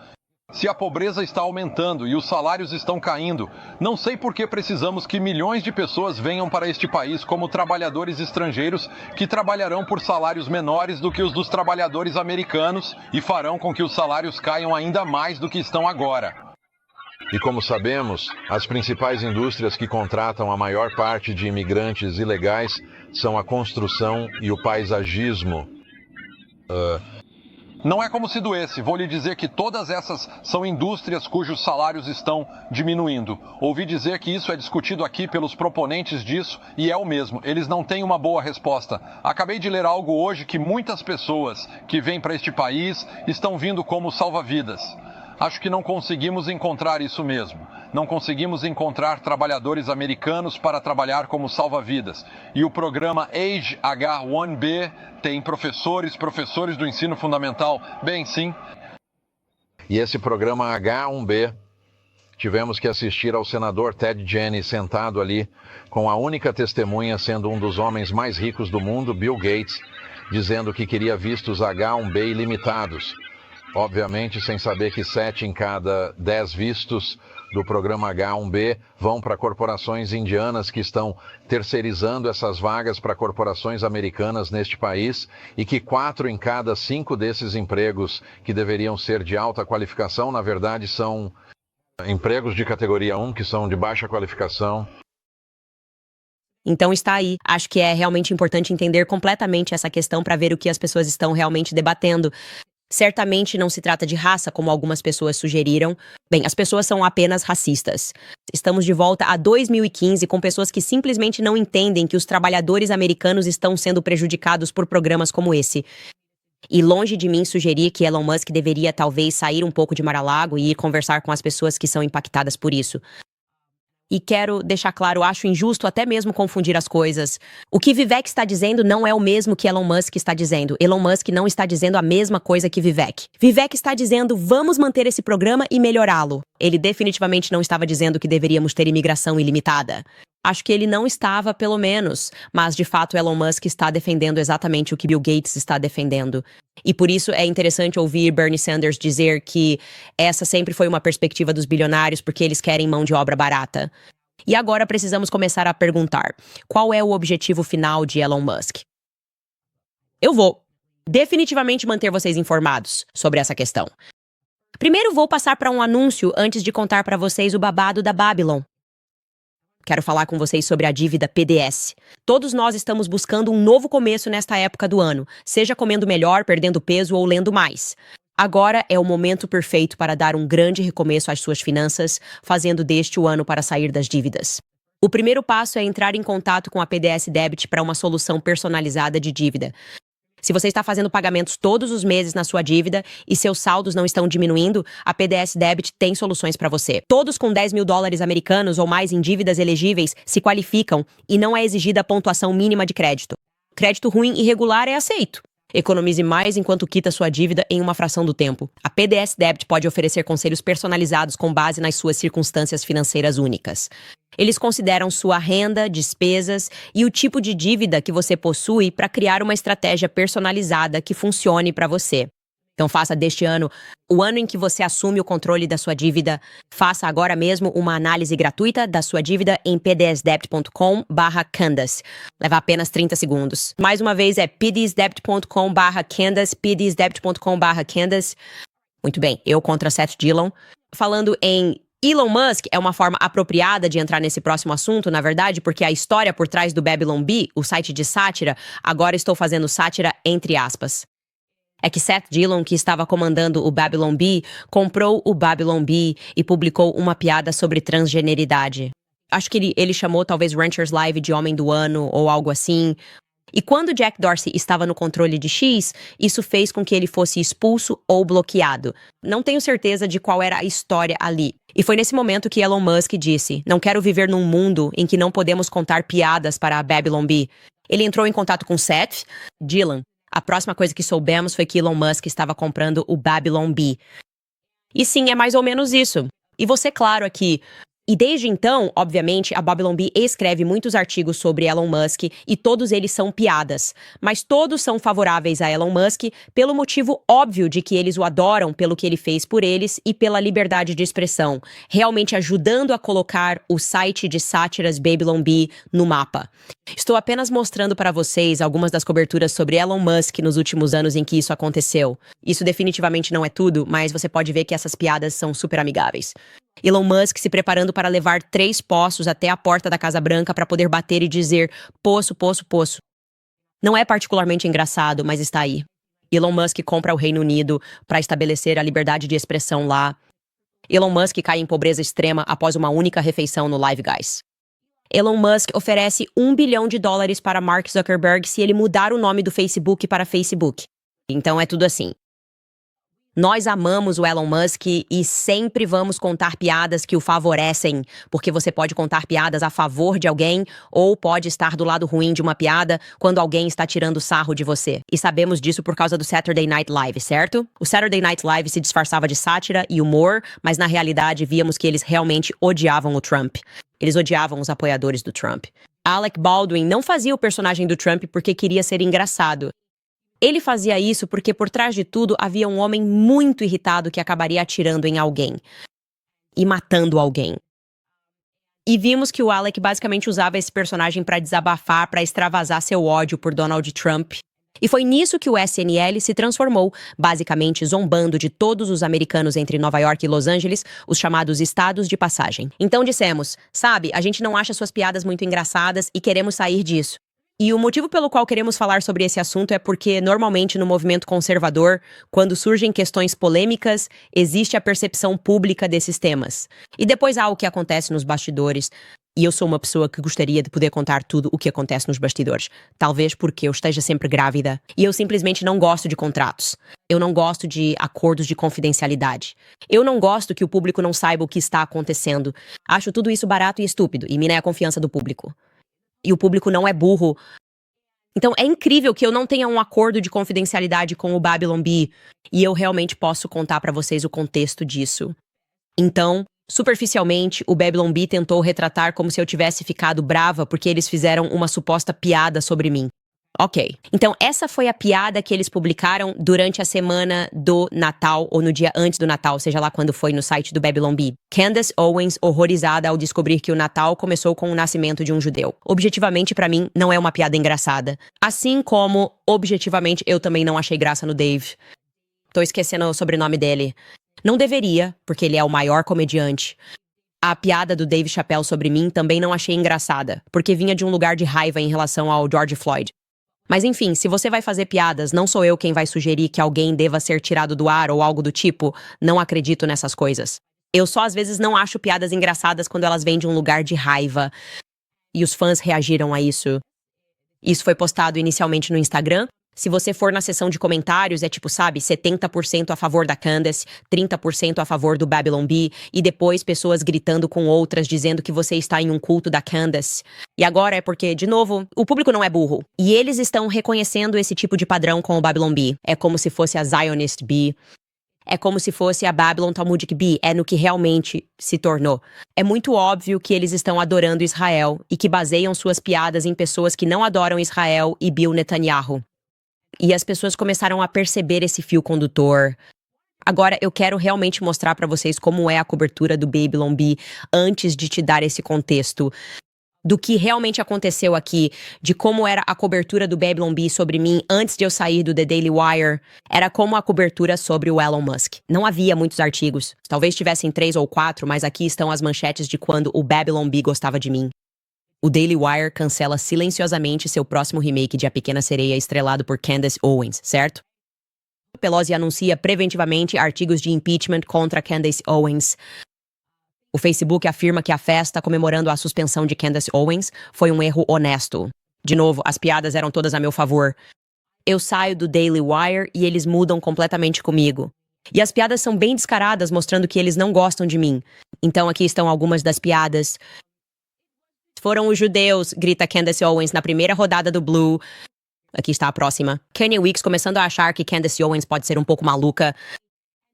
Se a pobreza está aumentando e os salários estão caindo, não sei por que precisamos que milhões de pessoas venham para este país como trabalhadores estrangeiros que trabalharão por salários menores do que os dos trabalhadores americanos e farão com que os salários caiam ainda mais do que estão agora. E como sabemos, as principais indústrias que contratam a maior parte de imigrantes ilegais são a construção e o paisagismo. Não é como se doesse. Vou lhe dizer que todas essas são indústrias cujos salários estão diminuindo. Ouvi dizer que isso é discutido aqui pelos proponentes disso e é o mesmo. Eles não têm uma boa resposta. Acabei de ler algo hoje que muitas pessoas que vêm para este país estão vindo como salva-vidas. Acho que não conseguimos encontrar isso mesmo. Não conseguimos encontrar trabalhadores americanos para trabalhar como salva-vidas. E o programa Age H1B tem professores do ensino fundamental. Bem, sim. E esse programa H1B, tivemos que assistir ao senador Ted Jennings sentado ali, com a única testemunha sendo um dos homens mais ricos do mundo, Bill Gates, dizendo que queria vistos H1B ilimitados. Obviamente, sem saber que 7 em cada 10 vistos do programa H1B vão para corporações indianas que estão terceirizando essas vagas para corporações americanas neste país e que 4 em cada 5 desses empregos que deveriam ser de alta qualificação, na verdade, são empregos de categoria 1, que são de baixa qualificação. Então está aí. Acho que é realmente importante entender completamente essa questão para ver o que as pessoas estão realmente debatendo. Certamente não se trata de raça, como algumas pessoas sugeriram. Bem, as pessoas são apenas racistas. Estamos de volta a 2015 com pessoas que simplesmente não entendem que os trabalhadores americanos estão sendo prejudicados por programas como esse. E longe de mim sugerir que Elon Musk deveria talvez sair um pouco de Mar-a-Lago e ir conversar com as pessoas que são impactadas por isso. E quero deixar claro, acho injusto até mesmo confundir as coisas. O que Vivek está dizendo não é o mesmo que Elon Musk está dizendo. Elon Musk não está dizendo a mesma coisa que Vivek. Vivek está dizendo, vamos manter esse programa e melhorá-lo. Ele definitivamente não estava dizendo que deveríamos ter imigração ilimitada. Acho que ele não estava, pelo menos, mas de fato Elon Musk está defendendo exatamente o que Bill Gates está defendendo. E por isso é interessante ouvir Bernie Sanders dizer que essa sempre foi uma perspectiva dos bilionários porque eles querem mão de obra barata. E agora precisamos começar a perguntar, qual é o objetivo final de Elon Musk? Eu vou definitivamente manter vocês informados sobre essa questão. Primeiro vou passar para um anúncio antes de contar para vocês o babado da Babylon. Quero falar com vocês sobre a dívida PDS. Todos nós estamos buscando um novo começo nesta época do ano, seja comendo melhor, perdendo peso ou lendo mais. Agora é o momento perfeito para dar um grande recomeço às suas finanças, fazendo deste o ano para sair das dívidas. O primeiro passo é entrar em contato com a PDS Debit para uma solução personalizada de dívida. Se você está fazendo pagamentos todos os meses na sua dívida e seus saldos não estão diminuindo, a PDS Debit tem soluções para você. Todos com 10 mil dólares americanos ou mais em dívidas elegíveis se qualificam e não é exigida a pontuação mínima de crédito. Crédito ruim e regular é aceito. Economize mais enquanto quita sua dívida em uma fração do tempo. A PDS Debit pode oferecer conselhos personalizados com base nas suas circunstâncias financeiras únicas. Eles consideram sua renda, despesas e o tipo de dívida que você possui para criar uma estratégia personalizada que funcione para você. Então faça deste ano o ano em que você assume o controle da sua dívida. Faça agora mesmo uma análise gratuita da sua dívida em pdsdebt.com/Candace. Leva apenas 30 segundos. Mais uma vez é pdsdebt.com/Candace, pdsdebt.com/Candace. Muito bem, eu contra Seth Dillon. Falando em Elon Musk, é uma forma apropriada de entrar nesse próximo assunto, na verdade, porque a história por trás do Babylon Bee, o site de sátira, agora estou fazendo sátira entre aspas. É que Seth Dillon, que estava comandando o Babylon Bee, comprou o Babylon Bee e publicou uma piada sobre transgeneridade. Acho que ele chamou talvez Ranchers Live de Homem do Ano ou algo assim. E quando Jack Dorsey estava no controle de X, isso fez com que ele fosse expulso ou bloqueado. Não tenho certeza de qual era a história ali. E foi nesse momento que Elon Musk disse, não quero viver num mundo em que não podemos contar piadas para a Babylon Bee. Ele entrou em contato com Seth Dillon. A próxima coisa que soubemos foi que Elon Musk estava comprando o Babylon Bee. E sim, é mais ou menos isso. E vou ser claro aqui. E desde então, obviamente, a Babylon Bee escreve muitos artigos sobre Elon Musk e todos eles são piadas. Mas todos são favoráveis a Elon Musk pelo motivo óbvio de que eles o adoram pelo que ele fez por eles e pela liberdade de expressão, realmente ajudando a colocar o site de sátiras Babylon Bee no mapa. Estou apenas mostrando para vocês algumas das coberturas sobre Elon Musk nos últimos anos em que isso aconteceu. Isso definitivamente não é tudo, mas você pode ver que essas piadas são super amigáveis. Elon Musk se preparando para levar 3 poços até a porta da Casa Branca para poder bater e dizer poço, poço, poço. Não é particularmente engraçado, mas está aí. Elon Musk compra o Reino Unido para estabelecer a liberdade de expressão lá. Elon Musk cai em pobreza extrema após uma única refeição no Live Guys. Elon Musk oferece $1 bilhão para Mark Zuckerberg se ele mudar o nome do Facebook para Facebook. Então é tudo assim. Nós amamos o Elon Musk e sempre vamos contar piadas que o favorecem, porque você pode contar piadas a favor de alguém ou pode estar do lado ruim de uma piada quando alguém está tirando sarro de você. E sabemos disso por causa do Saturday Night Live, certo? O Saturday Night Live se disfarçava de sátira e humor, mas na realidade víamos que eles realmente odiavam o Trump. Eles odiavam os apoiadores do Trump. Alec Baldwin não fazia o personagem do Trump porque queria ser engraçado. Ele fazia isso porque por trás de tudo havia um homem muito irritado que acabaria atirando em alguém e matando alguém. E vimos que o Alec basicamente usava esse personagem para desabafar, para extravasar seu ódio por Donald Trump. E foi nisso que o SNL se transformou, basicamente zombando de todos os americanos entre Nova York e Los Angeles, os chamados estados de passagem. Então dissemos, sabe, a gente não acha suas piadas muito engraçadas e queremos sair disso. E o motivo pelo qual queremos falar sobre esse assunto é porque, normalmente, no movimento conservador, quando surgem questões polêmicas, existe a percepção pública desses temas. E depois há o que acontece nos bastidores. E eu sou uma pessoa que gostaria de poder contar tudo o que acontece nos bastidores. Talvez porque eu esteja sempre grávida. E eu simplesmente não gosto de contratos. Eu não gosto de acordos de confidencialidade. Eu não gosto que o público não saiba o que está acontecendo. Acho tudo isso barato e estúpido. E mina é a confiança do público. E o público não é burro. Então é incrível que eu não tenha um acordo de confidencialidade com o Babylon Bee e eu realmente posso contar pra vocês o contexto disso. Então, superficialmente, o Babylon Bee tentou retratar como se eu tivesse ficado brava porque eles fizeram uma suposta piada sobre mim. Ok, então essa foi a piada que eles publicaram durante a semana do Natal, ou no dia antes do Natal, seja lá quando foi no site do Babylon Bee. Candace Owens, horrorizada ao descobrir que o Natal começou com o nascimento de um judeu. Objetivamente, pra mim, não é uma piada engraçada. Assim como, objetivamente, eu também não achei graça no Dave. Tô esquecendo o sobrenome dele. Não deveria, porque ele é o maior comediante. A piada do Dave Chappelle sobre mim também não achei engraçada, porque vinha de um lugar de raiva em relação ao George Floyd. Mas enfim, se você vai fazer piadas, não sou eu quem vai sugerir que alguém deva ser tirado do ar ou algo do tipo. Não acredito nessas coisas. Eu só às vezes não acho piadas engraçadas quando elas vêm de um lugar de raiva. E os fãs reagiram a isso. Isso foi postado inicialmente no Instagram. Se você for na seção de comentários, é tipo, sabe, 70% a favor da Candace, 30% a favor do Babylon Bee, e depois pessoas gritando com outras, dizendo que você está em um culto da Candace. E agora é porque, de novo, o público não é burro. E eles estão reconhecendo esse tipo de padrão com o Babylon Bee. É como se fosse a Zionist Bee. É como se fosse a Babylon Talmudic Bee. É no que realmente se tornou. É muito óbvio que eles estão adorando Israel e que baseiam suas piadas em pessoas que não adoram Israel e Bill Netanyahu. E as pessoas começaram a perceber esse fio condutor. Agora, eu quero realmente mostrar pra vocês como é a cobertura do Babylon Bee antes de te dar esse contexto do que realmente aconteceu aqui, de como era a cobertura do Babylon Bee sobre mim antes de eu sair do The Daily Wire. Era como a cobertura sobre o Elon Musk. Não havia muitos artigos. Talvez tivessem 3 ou 4, mas aqui estão as manchetes de quando o Babylon Bee gostava de mim. O Daily Wire cancela silenciosamente seu próximo remake de A Pequena Sereia estrelado por Candace Owens, certo? Pelosi anuncia preventivamente artigos de impeachment contra Candace Owens. O Facebook afirma que a festa comemorando a suspensão de Candace Owens foi um erro honesto. De novo, as piadas eram todas a meu favor. Eu saio do Daily Wire e eles mudam completamente comigo. E as piadas são bem descaradas, mostrando que eles não gostam de mim. Então aqui estão algumas das piadas. Foram os judeus, grita Candace Owens na primeira rodada do Blue. Aqui está a próxima. Kanye Weeks começando a achar que Candace Owens pode ser um pouco maluca.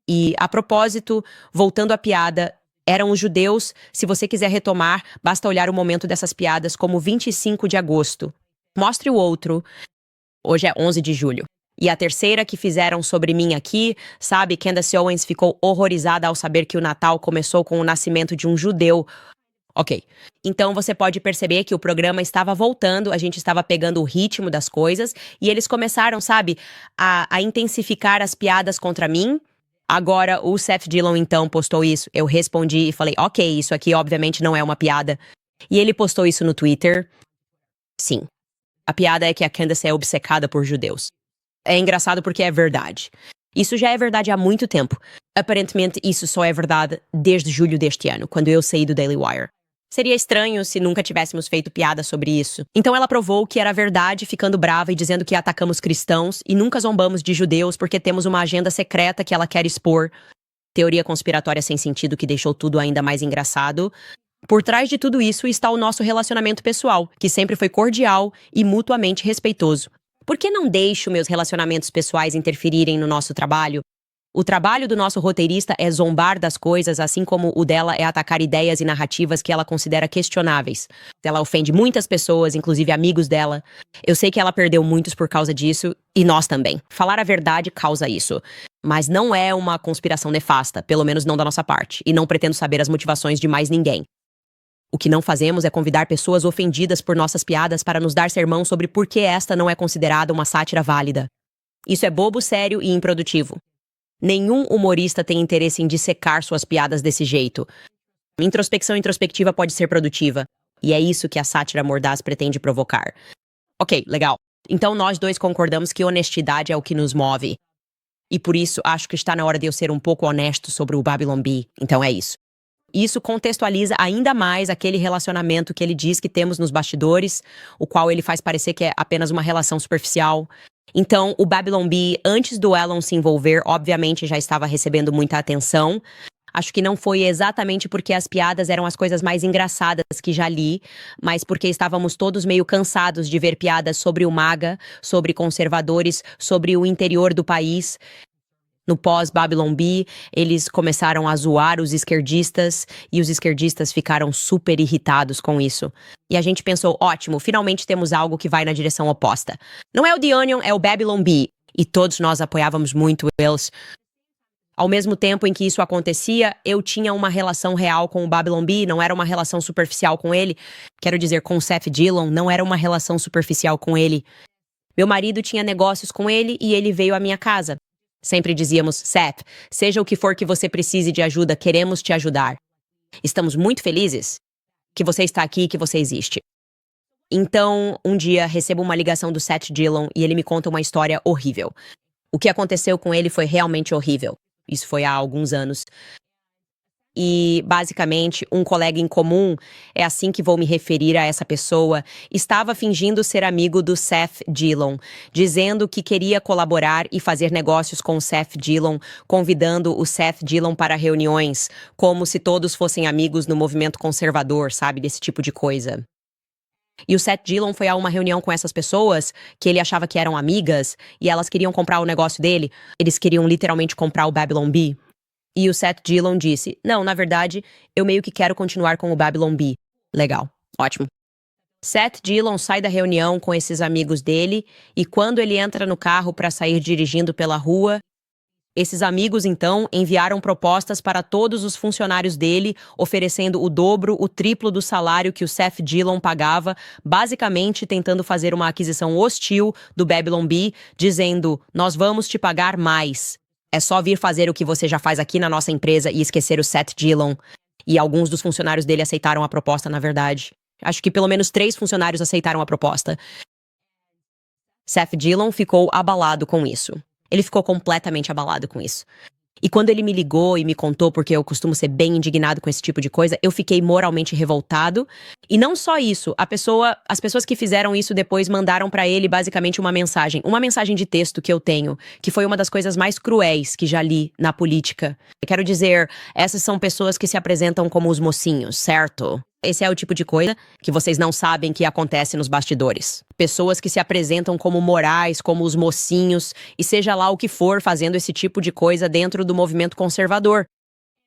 E, a propósito, voltando à piada, eram os judeus. Se você quiser retomar, basta olhar o momento dessas piadas como 25 de agosto. Mostre o outro. Hoje é 11 de julho. E a terceira que fizeram sobre mim aqui, sabe, Candace Owens ficou horrorizada ao saber que o Natal começou com o nascimento de um judeu. Ok, então você pode perceber que o programa estava voltando, a gente estava pegando o ritmo das coisas e eles começaram, sabe, a intensificar as piadas contra mim. Agora o Seth Dillon então postou isso, eu respondi e falei, ok, isso aqui obviamente não é uma piada. E ele postou isso no Twitter. Sim, a piada é que a Candace é obcecada por judeus. É engraçado porque é verdade. Isso já é verdade há muito tempo. Aparentemente isso só é verdade desde julho deste ano, quando eu saí do Daily Wire. Seria estranho se nunca tivéssemos feito piada sobre isso. Então ela provou que era verdade, ficando brava e dizendo que atacamos cristãos e nunca zombamos de judeus porque temos uma agenda secreta que ela quer expor. Teoria conspiratória sem sentido que deixou tudo ainda mais engraçado. Por trás de tudo isso está o nosso relacionamento pessoal, que sempre foi cordial e mutuamente respeitoso. Por que não deixo meus relacionamentos pessoais interferirem no nosso trabalho? O trabalho do nosso roteirista é zombar das coisas, assim como o dela é atacar ideias e narrativas que ela considera questionáveis. Ela ofende muitas pessoas, inclusive amigos dela. Eu sei que ela perdeu muitos por causa disso, e nós também. Falar a verdade causa isso. Mas não é uma conspiração nefasta, pelo menos não da nossa parte, e não pretendo saber as motivações de mais ninguém. O que não fazemos é convidar pessoas ofendidas por nossas piadas para nos dar sermão sobre por que esta não é considerada uma sátira válida. Isso é bobo, sério e improdutivo. Nenhum humorista tem interesse em dissecar suas piadas desse jeito. Introspecção introspectiva pode ser produtiva, e é isso que a sátira mordaz pretende provocar. Ok, legal. Então nós dois concordamos que honestidade é o que nos move. E por isso acho que está na hora de eu ser um pouco honesto sobre o Babylon Bee. Então é isso. Isso contextualiza ainda mais aquele relacionamento que ele diz que temos nos bastidores, o qual ele faz parecer que é apenas uma relação superficial. Então, o Babylon Bee, antes do Elon se envolver, obviamente já estava recebendo muita atenção. Acho que não foi exatamente porque as piadas eram as coisas mais engraçadas que já li, mas porque estávamos todos meio cansados de ver piadas sobre o MAGA, sobre conservadores, sobre o interior do país. No pós-Babylon Bee, eles começaram a zoar os esquerdistas e os esquerdistas ficaram super irritados com isso. E a gente pensou, ótimo, finalmente temos algo que vai na direção oposta. Não é o The Onion, é o Babylon Bee. E todos nós apoiávamos muito eles. Ao mesmo tempo em que isso acontecia, eu tinha uma relação real com o Babylon Bee, não era uma relação superficial com ele. Quero dizer, com o Seth Dillon, não era uma relação superficial com ele. Meu marido tinha negócios com ele e ele veio à minha casa. Sempre dizíamos, Seth, seja o que for que você precise de ajuda, queremos te ajudar. Estamos muito felizes que você está aqui e que você existe. Então, um dia, recebo uma ligação do Seth Dillon e ele me conta uma história horrível. O que aconteceu com ele foi realmente horrível. Isso foi há alguns anos. E, basicamente, um colega em comum, é assim que vou me referir a essa pessoa, estava fingindo ser amigo do Seth Dillon, dizendo que queria colaborar e fazer negócios com o Seth Dillon, convidando o Seth Dillon para reuniões, como se todos fossem amigos no movimento conservador, sabe, desse tipo de coisa. E o Seth Dillon foi a uma reunião com essas pessoas, que ele achava que eram amigas, e elas queriam comprar o negócio dele, eles queriam literalmente comprar o Babylon Bee. E o Seth Dillon disse, não, na verdade, eu meio que quero continuar com o Babylon Bee. Legal, ótimo. Seth Dillon sai da reunião com esses amigos dele e quando ele entra no carro para sair dirigindo pela rua, esses amigos, então, enviaram propostas para todos os funcionários dele, oferecendo o dobro, o triplo do salário que o Seth Dillon pagava, basicamente tentando fazer uma aquisição hostil do Babylon Bee, dizendo, nós vamos te pagar mais. É só vir fazer o que você já faz aqui na nossa empresa e esquecer o Seth Dillon. E alguns dos funcionários dele aceitaram a proposta, na verdade. Acho que pelo menos 3 funcionários aceitaram a proposta. Seth Dillon ficou abalado com isso. Ele ficou completamente abalado com isso. E quando ele me ligou e me contou, porque eu costumo ser bem indignado com esse tipo de coisa, eu fiquei moralmente revoltado. E não só isso, as pessoas que fizeram isso depois mandaram pra ele basicamente uma mensagem de texto que eu tenho, que foi uma das coisas mais cruéis que já li na política. Eu quero dizer, essas são pessoas que se apresentam como os mocinhos, certo? Esse é o tipo de coisa que vocês não sabem que acontece nos bastidores. Pessoas que se apresentam como morais, como os mocinhos, e seja lá o que for fazendo esse tipo de coisa dentro do movimento conservador.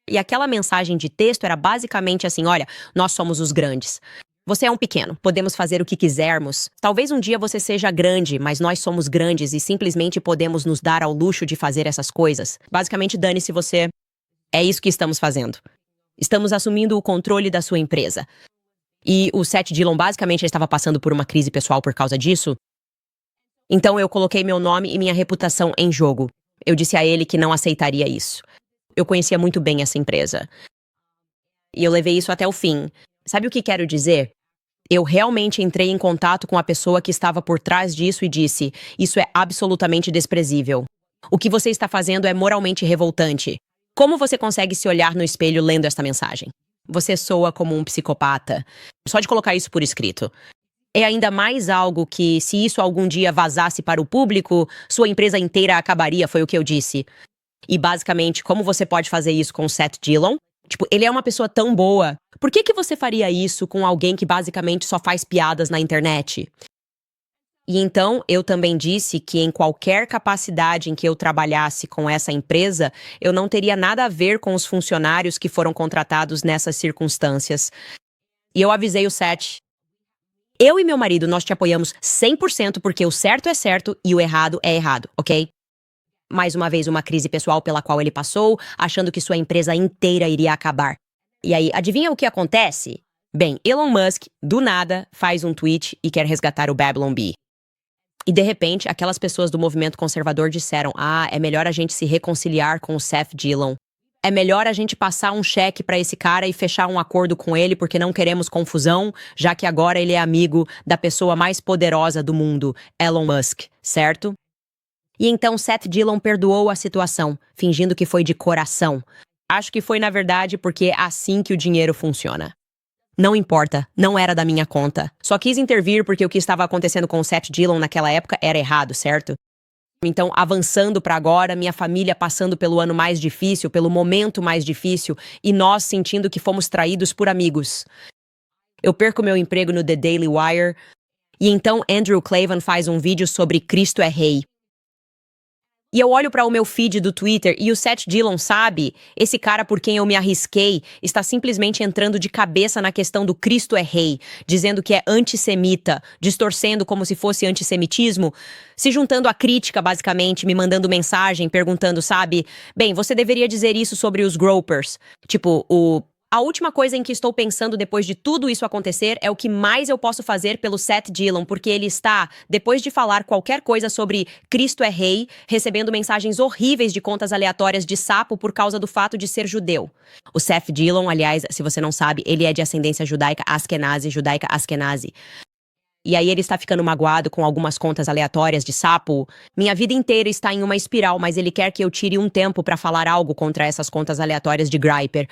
E aquela mensagem de texto era basicamente assim, olha, nós somos os grandes. Você é um pequeno, podemos fazer o que quisermos. Talvez um dia você seja grande, mas nós somos grandes e simplesmente podemos nos dar ao luxo de fazer essas coisas. Basicamente, dane-se você. É isso que estamos fazendo. Estamos assumindo o controle da sua empresa. E o Seth Dillon basicamente estava passando por uma crise pessoal por causa disso. Então eu coloquei meu nome e minha reputação em jogo. Eu disse a ele que não aceitaria isso. Eu conhecia muito bem essa empresa. E eu levei isso até o fim. Sabe o que quero dizer? Eu realmente entrei em contato com a pessoa que estava por trás disso e disse, isso é absolutamente desprezível. O que você está fazendo é moralmente revoltante. Como você consegue se olhar no espelho lendo esta mensagem? Você soa como um psicopata. Só de colocar isso por escrito. É ainda mais algo que, se isso algum dia vazasse para o público, sua empresa inteira acabaria, foi o que eu disse. E basicamente, como você pode fazer isso com o Seth Dillon? Tipo, ele é uma pessoa tão boa. Por que você faria isso com alguém que basicamente só faz piadas na internet? E então, eu também disse que em qualquer capacidade em que eu trabalhasse com essa empresa, eu não teria nada a ver com os funcionários que foram contratados nessas circunstâncias. E eu avisei o Seth. Eu e meu marido, nós te apoiamos 100% porque o certo é certo e o errado é errado, ok? Mais uma vez, uma crise pessoal pela qual ele passou, achando que sua empresa inteira iria acabar. E aí, adivinha o que acontece? Bem, Elon Musk, do nada, faz um tweet e quer resgatar o Babylon Bee. E de repente, aquelas pessoas do movimento conservador disseram: é melhor a gente se reconciliar com o Seth Dillon. É melhor a gente passar um cheque para esse cara e fechar um acordo com ele porque não queremos confusão, já que agora ele é amigo da pessoa mais poderosa do mundo, Elon Musk, certo? E então Seth Dillon perdoou a situação, fingindo que foi de coração. Acho que foi, na verdade, porque é assim que o dinheiro funciona. Não importa, não era da minha conta. Só quis intervir porque o que estava acontecendo com o Seth Dillon naquela época era errado, certo? Então, avançando para agora, minha família passando pelo ano mais difícil, pelo momento mais difícil, e nós sentindo que fomos traídos por amigos. Eu perco meu emprego no The Daily Wire, e então Andrew Klavan faz um vídeo sobre Cristo é Rei. E eu olho para o meu feed do Twitter e o Seth Dillon, sabe? Esse cara por quem eu me arrisquei está simplesmente entrando de cabeça na questão do Cristo é Rei, dizendo que é antissemita, distorcendo como se fosse antissemitismo, se juntando à crítica, basicamente, me mandando mensagem, perguntando, sabe? Bem, você deveria dizer isso sobre os gropers. Tipo, a última coisa em que estou pensando depois de tudo isso acontecer é o que mais eu posso fazer pelo Seth Dillon, porque ele está, depois de falar qualquer coisa sobre Cristo é Rei, recebendo mensagens horríveis de contas aleatórias de sapo por causa do fato de ser judeu. O Seth Dillon, aliás, se você não sabe, ele é de ascendência judaica Ashkenazi. E aí ele está ficando magoado com algumas contas aleatórias de sapo. Minha vida inteira está em uma espiral, mas ele quer que eu tire um tempo para falar algo contra essas contas aleatórias de Griper.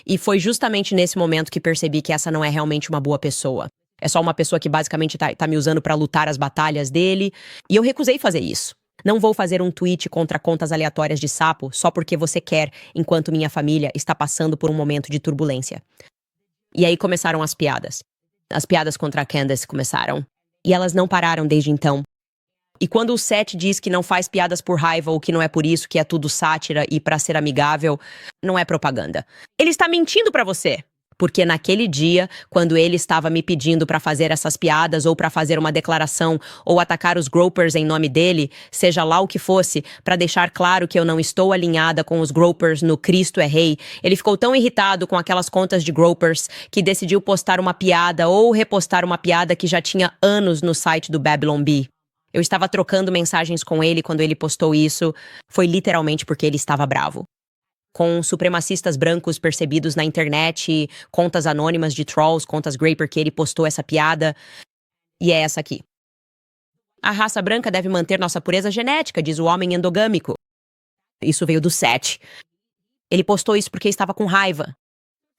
E foi justamente nesse momento que percebi que essa não é realmente uma boa pessoa. É só uma pessoa que basicamente tá me usando pra lutar as batalhas dele. E eu recusei fazer isso. Não vou fazer um tweet contra contas aleatórias de sapo só porque você quer, enquanto minha família está passando por um momento de turbulência. E aí começaram as piadas. As piadas contra a Candace começaram. E elas não pararam desde então. E quando o Seth diz que não faz piadas por raiva ou que não é por isso, que é tudo sátira e pra ser amigável, não é propaganda. Ele está mentindo pra você. Porque naquele dia, quando ele estava me pedindo pra fazer essas piadas ou pra fazer uma declaração ou atacar os gropers em nome dele, seja lá o que fosse, pra deixar claro que eu não estou alinhada com os gropers no Cristo é Rei, ele ficou tão irritado com aquelas contas de gropers que decidiu postar uma piada ou repostar uma piada que já tinha anos no site do Babylon Bee. Eu estava trocando mensagens com ele quando ele postou isso. Foi literalmente porque ele estava bravo. Com supremacistas brancos percebidos na internet, contas anônimas de trolls, contas Graper que ele postou essa piada. E é essa aqui. A raça branca deve manter nossa pureza genética, diz o homem endogâmico. Isso veio do Seth. Ele postou isso porque estava com raiva.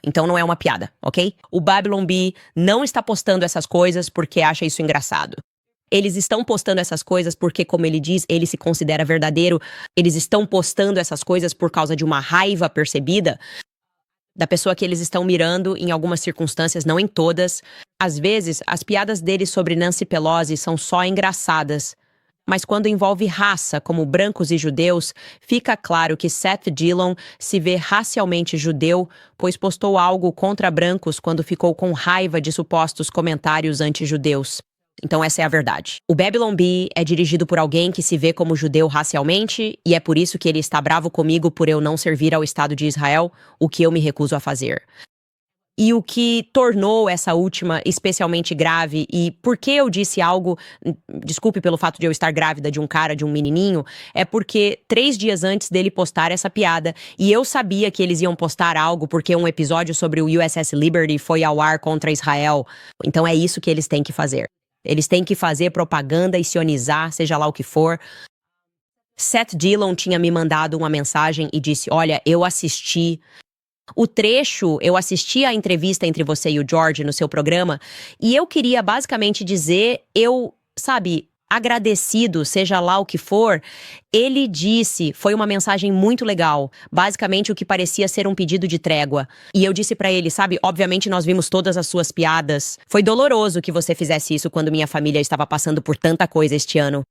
Então não é uma piada, ok? O Babylon Bee não está postando essas coisas porque acha isso engraçado. Eles estão postando essas coisas porque, como ele diz, ele se considera verdadeiro. Eles estão postando essas coisas por causa de uma raiva percebida da pessoa que eles estão mirando em algumas circunstâncias, não em todas. Às vezes, as piadas deles sobre Nancy Pelosi são só engraçadas. Mas quando envolve raça, como brancos e judeus, fica claro que Seth Dillon se vê racialmente judeu, pois postou algo contra brancos quando ficou com raiva de supostos comentários anti-judeus. Então essa é a verdade. O Babylon Bee é dirigido por alguém que se vê como judeu racialmente, e é por isso que ele está bravo comigo por eu não servir ao Estado de Israel, o que eu me recuso a fazer. E o que tornou essa última especialmente grave, e por que eu disse algo, desculpe pelo fato de eu estar grávida de um cara, de um menininho, é porque 3 dias antes dele postar essa piada, e eu sabia que eles iam postar algo porque um episódio sobre o USS Liberty foi ao ar contra Israel. Então é isso que eles têm que fazer. Eles têm que fazer propaganda e sionizar, seja lá o que for. Seth Dillon tinha me mandado uma mensagem e disse: olha, eu assisti O trecho, eu assisti a entrevista entre você e o George no seu programa, e eu queria basicamente dizer, agradecido, seja lá o que for, ele disse, foi uma mensagem muito legal, basicamente o que parecia ser um pedido de trégua. E eu disse pra ele, obviamente nós vimos todas as suas piadas. Foi doloroso que você fizesse isso quando minha família estava passando por tanta coisa este ano.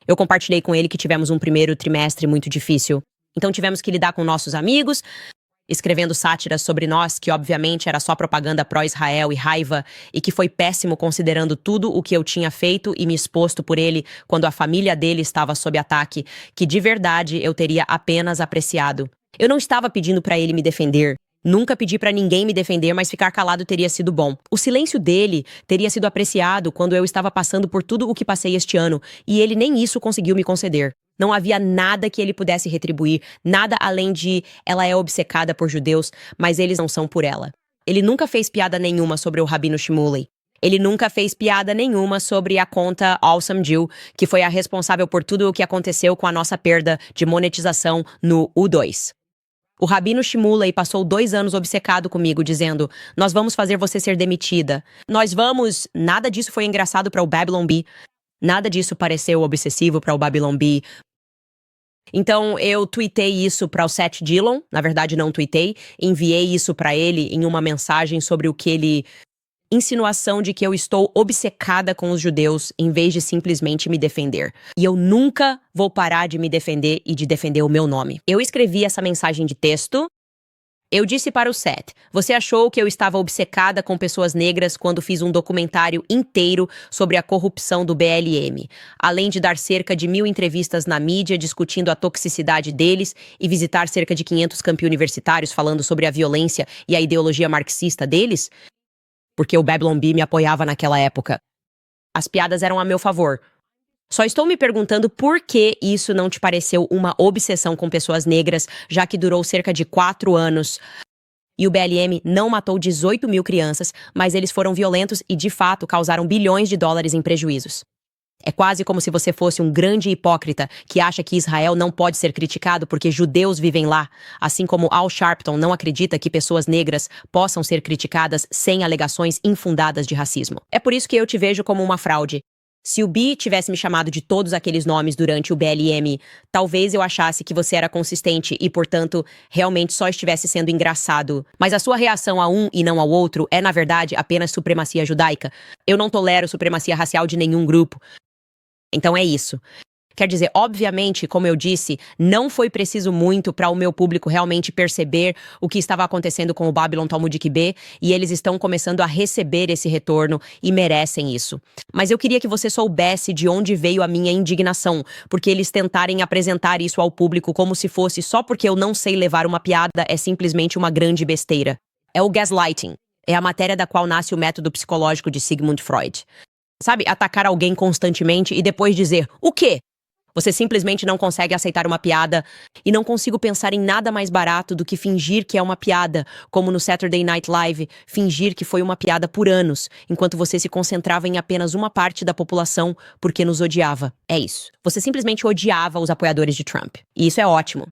Eu compartilhei com ele que tivemos um primeiro trimestre muito difícil. Então tivemos que lidar com nossos amigos, escrevendo sátiras sobre nós, que obviamente era só propaganda pró-Israel e raiva, e que foi péssimo considerando tudo o que eu tinha feito e me exposto por ele quando a família dele estava sob ataque, que de verdade eu teria apenas apreciado. Eu não estava pedindo pra ele me defender. Nunca pedi pra ninguém me defender, mas ficar calado teria sido bom. O silêncio dele teria sido apreciado quando eu estava passando por tudo o que passei este ano, e ele nem isso conseguiu me conceder. Não havia nada que ele pudesse retribuir, nada além de ela é obcecada por judeus, mas eles não são por ela. Ele nunca fez piada nenhuma sobre o Rabino Shmuley. Ele nunca fez piada nenhuma sobre a conta Awesome Jew, que foi a responsável por tudo o que aconteceu com a nossa perda de monetização no U2. O Rabino Shmuley passou 2 anos obcecado comigo, dizendo, nós vamos fazer você ser demitida. Nada disso foi engraçado para o Babylon Bee. Nada disso pareceu obsessivo para o Babylon Bee. Então, eu tuitei isso para o Seth Dillon, na verdade não tuitei, enviei isso para ele em uma mensagem sobre o que ele... Insinuação de que eu estou obcecada com os judeus em vez de simplesmente me defender. E eu nunca vou parar de me defender e de defender o meu nome. Eu escrevi essa mensagem de texto. Eu disse para o Seth, você achou que eu estava obcecada com pessoas negras quando fiz um documentário inteiro sobre a corrupção do BLM, além de dar cerca de 1000 entrevistas na mídia discutindo a toxicidade deles e visitar cerca de 500 campi universitários falando sobre a violência e a ideologia marxista deles? Porque o Babylon Bee me apoiava naquela época. As piadas eram a meu favor. Só estou me perguntando por que isso não te pareceu uma obsessão com pessoas negras, já que durou cerca de 4 anos. E o BLM não matou 18.000 crianças, mas eles foram violentos e, de fato, causaram bilhões de dólares em prejuízos. É quase como se você fosse um grande hipócrita que acha que Israel não pode ser criticado porque judeus vivem lá, assim como Al Sharpton não acredita que pessoas negras possam ser criticadas sem alegações infundadas de racismo. É por isso que eu te vejo como uma fraude. Se o Bi tivesse me chamado de todos aqueles nomes durante o BLM, talvez eu achasse que você era consistente e, portanto, realmente só estivesse sendo engraçado. Mas a sua reação a um e não ao outro é, na verdade, apenas supremacia judaica. Eu não tolero supremacia racial de nenhum grupo. Então é isso. Quer dizer, obviamente, como eu disse, não foi preciso muito para o meu público realmente perceber o que estava acontecendo com o Babylon Talmudic B, e eles estão começando a receber esse retorno e merecem isso. Mas eu queria que você soubesse de onde veio a minha indignação, porque eles tentarem apresentar isso ao público como se fosse só porque eu não sei levar uma piada é simplesmente uma grande besteira. É o gaslighting. É a matéria da qual nasce o método psicológico de Sigmund Freud. Atacar alguém constantemente e depois dizer, o quê? Você simplesmente não consegue aceitar uma piada e não consigo pensar em nada mais barato do que fingir que é uma piada, como no Saturday Night Live, fingir que foi uma piada por anos, enquanto você se concentrava em apenas uma parte da população porque nos odiava. É isso. Você simplesmente odiava os apoiadores de Trump. E isso é ótimo.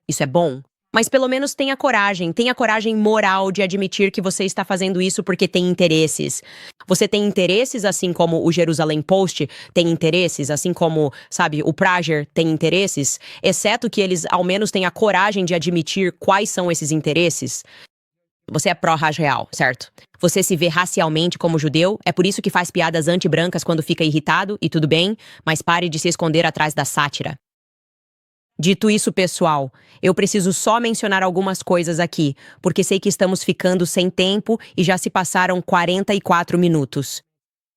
Isso é bom. Mas pelo menos tenha coragem moral de admitir que você está fazendo isso porque tem interesses. Você tem interesses, assim como o Jerusalem Post tem interesses, assim como, o Prager tem interesses, exceto que eles ao menos tenham a coragem de admitir quais são esses interesses. Você é pró-Raj real, certo? Você se vê racialmente como judeu, é por isso que faz piadas anti-brancas quando fica irritado, e tudo bem, mas pare de se esconder atrás da sátira. Dito isso, pessoal, eu preciso só mencionar algumas coisas aqui, porque sei que estamos ficando sem tempo e já se passaram 44 minutos.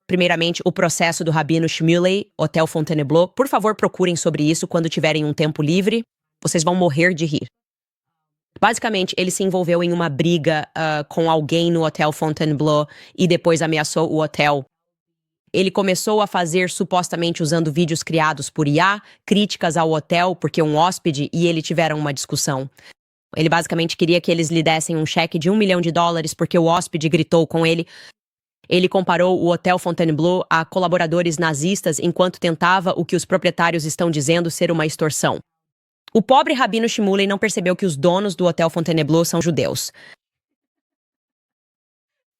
Primeiramente, o processo do Rabino Shmuley, Hotel Fontainebleau. Por favor, procurem sobre isso quando tiverem um tempo livre. Vocês vão morrer de rir. Basicamente, ele se envolveu em uma briga com alguém no Hotel Fontainebleau e depois ameaçou o hotel. Ele começou a fazer, supostamente usando vídeos criados por IA, críticas ao hotel porque um hóspede e ele tiveram uma discussão. Ele basicamente queria que eles lhe dessem um cheque de $1 milhão porque o hóspede gritou com ele. Ele comparou o Hotel Fontainebleau a colaboradores nazistas enquanto tentava o que os proprietários estão dizendo ser uma extorsão. O pobre Rabino Shmuley não percebeu que os donos do Hotel Fontainebleau são judeus.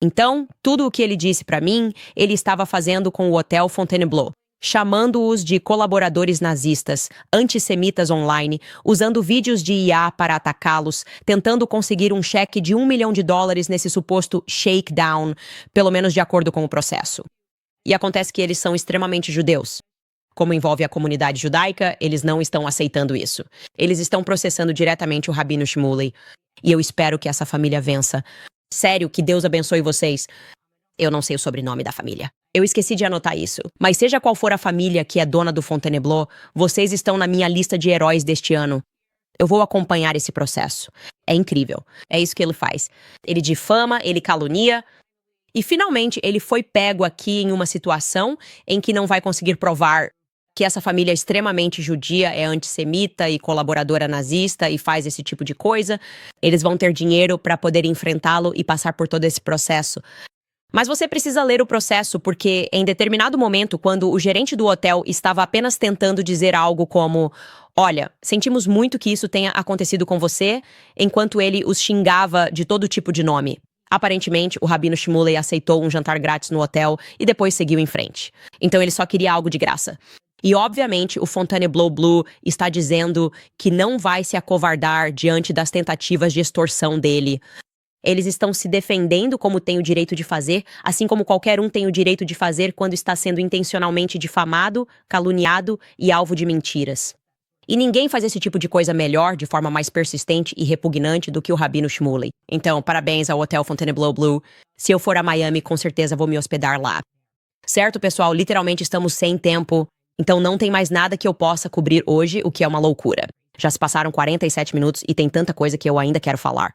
Então, tudo o que ele disse para mim, ele estava fazendo com o Hotel Fontainebleau, chamando-os de colaboradores nazistas, antissemitas online, usando vídeos de IA para atacá-los, tentando conseguir um cheque de $1 milhão nesse suposto shakedown, pelo menos de acordo com o processo. E acontece que eles são extremamente judeus. Como envolve a comunidade judaica, eles não estão aceitando isso. Eles estão processando diretamente o Rabino Shmuley. E eu espero que essa família vença. Sério, que Deus abençoe vocês. Eu não sei o sobrenome da família. Eu esqueci de anotar isso. Mas seja qual for a família que é dona do Fontainebleau, vocês estão na minha lista de heróis deste ano. Eu vou acompanhar esse processo. É incrível. É isso que ele faz. Ele difama, ele calunia. E finalmente ele foi pego aqui em uma situação em que não vai conseguir provar que essa família extremamente judia é antissemita e colaboradora nazista e faz esse tipo de coisa. Eles vão ter dinheiro para poder enfrentá-lo e passar por todo esse processo. Mas você precisa ler o processo porque, em determinado momento, quando o gerente do hotel estava apenas tentando dizer algo como: olha, sentimos muito que isso tenha acontecido com você, enquanto ele os xingava de todo tipo de nome. Aparentemente, o Rabino Shmuley aceitou um jantar grátis no hotel e depois seguiu em frente. Então ele só queria algo de graça. E, obviamente, o Fontainebleau Blue está dizendo que não vai se acovardar diante das tentativas de extorsão dele. Eles estão se defendendo como tem o direito de fazer, assim como qualquer um tem o direito de fazer quando está sendo intencionalmente difamado, caluniado e alvo de mentiras. E ninguém faz esse tipo de coisa melhor, de forma mais persistente e repugnante do que o Rabino Shmuley. Então, parabéns ao Hotel Fontainebleau Blue. Se eu for a Miami, com certeza vou me hospedar lá. Certo, pessoal? Literalmente estamos sem tempo. Então não tem mais nada que eu possa cobrir hoje, o que é uma loucura. Já se passaram 47 minutos e tem tanta coisa que eu ainda quero falar.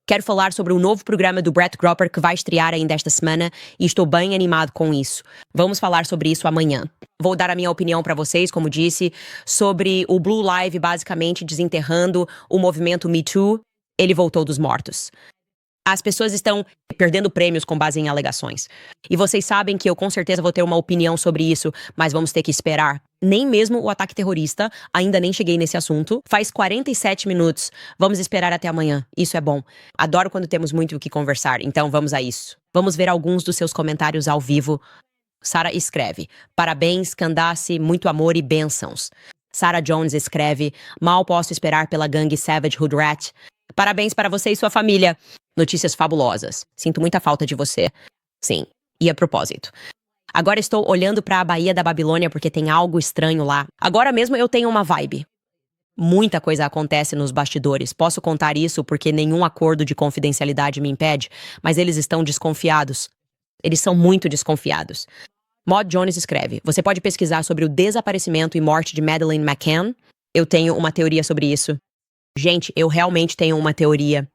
Quero falar sobre o novo programa do Brett Gropper que vai estrear ainda esta semana e estou bem animado com isso. Vamos falar sobre isso amanhã. Vou dar a minha opinião para vocês, como disse, sobre o Blue Live basicamente desenterrando o movimento Me Too. Ele voltou dos mortos. As pessoas estão perdendo prêmios com base em alegações. E vocês sabem que eu com certeza vou ter uma opinião sobre isso, mas vamos ter que esperar. Nem mesmo o ataque terrorista, ainda nem cheguei nesse assunto. Faz 47 minutos. Vamos esperar até amanhã. Isso é bom. Adoro quando temos muito o que conversar, então vamos a isso. Vamos ver alguns dos seus comentários ao vivo. Sara escreve: parabéns, Candace, muito amor e bênçãos. Sarah Jones escreve: mal posso esperar pela gangue Savage Hood Rat. Parabéns para você e sua família. Notícias fabulosas. Sinto muita falta de você. Sim, e a propósito. Agora estou olhando para a Baía da Babilônia porque tem algo estranho lá. Agora mesmo eu tenho uma vibe. Muita coisa acontece nos bastidores. Posso contar isso porque nenhum acordo de confidencialidade me impede, mas eles estão desconfiados. Eles são muito desconfiados. Maud Jones escreve: você pode pesquisar sobre o desaparecimento e morte de Madeleine McCann? Eu tenho uma teoria sobre isso. Gente, eu realmente tenho uma teoria.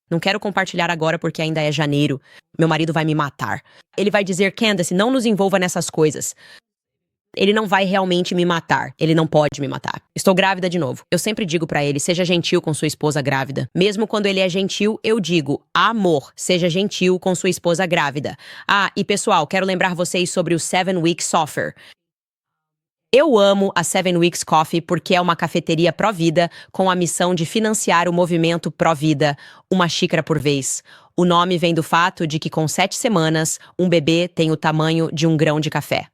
Não quero compartilhar agora porque ainda é janeiro. Meu marido vai me matar. Ele vai dizer: Candace, não nos envolva nessas coisas. Ele não vai realmente me matar. Ele não pode me matar. Estou grávida de novo. Eu sempre digo pra ele: seja gentil com sua esposa grávida. Mesmo quando ele é gentil, eu digo: amor, seja gentil com sua esposa grávida. Ah, e pessoal, quero lembrar vocês sobre o 7 Weeks Offer. Eu amo a 7 Weeks Coffee porque é uma cafeteria pró-vida com a missão de financiar o movimento pró-vida, uma xícara por vez. O nome vem do fato de que com 7 semanas, um bebê tem o tamanho de um grão de café.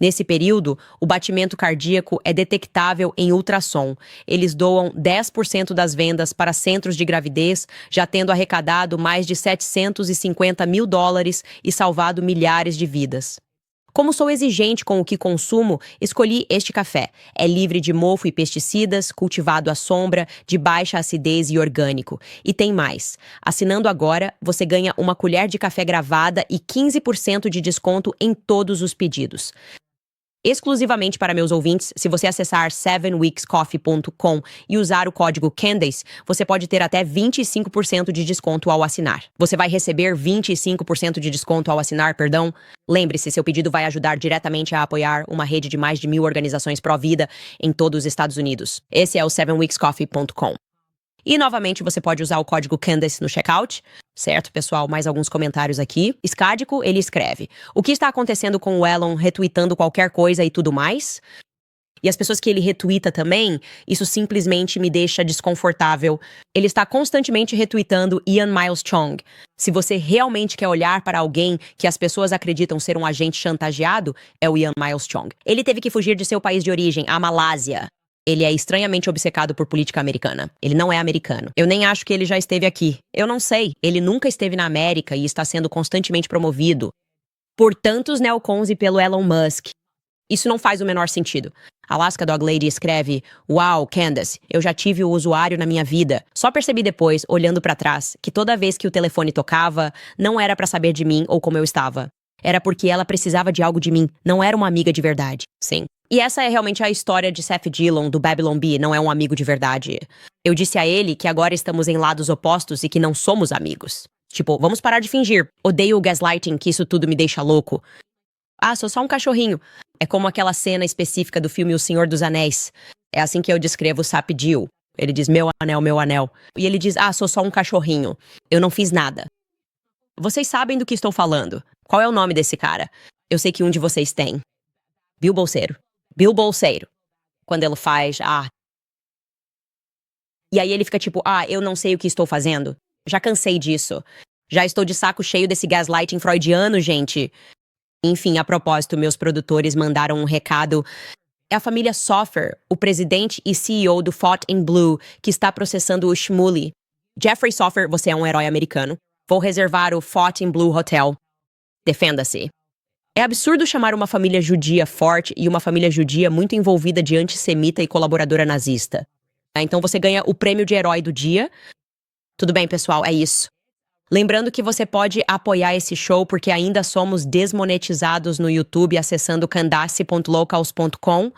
Nesse período, o batimento cardíaco é detectável em ultrassom. Eles doam 10% das vendas para centros de gravidez, já tendo arrecadado mais de $750 mil e salvado milhares de vidas. Como sou exigente com o que consumo, escolhi este café. É livre de mofo e pesticidas, cultivado à sombra, de baixa acidez e orgânico. E tem mais. Assinando agora, você ganha uma colher de café gravada e 15% de desconto em todos os pedidos. Exclusivamente para meus ouvintes, se você acessar 7weekscoffee.com e usar o código Candace, você pode ter até 25% de desconto ao assinar. Você vai receber 25% de desconto ao assinar, perdão. Lembre-se, seu pedido vai ajudar diretamente a apoiar uma rede de mais de 1.000 organizações pró-vida em todos os Estados Unidos. Esse é o 7weekscoffee.com. E, novamente, você pode usar o código Candace no checkout. Certo, pessoal? Mais alguns comentários aqui. Escádico, ele escreve: o que está acontecendo com o Elon retweetando qualquer coisa e tudo mais? E as pessoas que ele retuita também, isso simplesmente me deixa desconfortável. Ele está constantemente retuitando Ian Miles Chong. Se você realmente quer olhar para alguém que as pessoas acreditam ser um agente chantageado, é o Ian Miles Chong. Ele teve que fugir de seu país de origem, a Malásia. Ele é estranhamente obcecado por política americana. Ele não é americano. Eu nem acho que ele já esteve aqui. Eu não sei. Ele nunca esteve na América e está sendo constantemente promovido por tantos neocons e pelo Elon Musk. Isso não faz o menor sentido. Alaska Dog Lady escreve: "Uau, Candace, eu já tive o usuário na minha vida. Só percebi depois, olhando pra trás, que toda vez que o telefone tocava, não era pra saber de mim ou como eu estava. Era porque ela precisava de algo de mim, não era uma amiga de verdade." Sim. E essa é realmente a história de Seth Dillon, do Babylon Bee, não é um amigo de verdade. Eu disse a ele que agora estamos em lados opostos e que não somos amigos. Tipo, vamos parar de fingir. Odeio o gaslighting, que isso tudo me deixa louco. Ah, sou só um cachorrinho. É como aquela cena específica do filme O Senhor dos Anéis. É assim que eu descrevo o Sapedil. Ele diz, meu anel, meu anel. E ele diz, ah, sou só um cachorrinho. Eu não fiz nada. Vocês sabem do que estou falando. Qual é o nome desse cara? Eu sei que um de vocês tem. Bill Bolseiro. Bill Bolseiro. Quando ele faz, E aí ele fica tipo, eu não sei o que estou fazendo. Já cansei disso. Já estou de saco cheio desse gaslighting freudiano, gente. Enfim, a propósito, meus produtores mandaram um recado. É a família Soffer, o presidente e CEO do Fought in Blue, que está processando o Shmuley. Jeffrey Soffer, você é um herói americano. Vou reservar o Fought in Blue Hotel. Defenda-se. É absurdo chamar uma família judia forte e uma família judia muito envolvida de antissemita e colaboradora nazista. Então você ganha o prêmio de herói do dia. Tudo bem, pessoal, é isso. Lembrando que você pode apoiar esse show porque ainda somos desmonetizados no YouTube acessando candace.locals.com.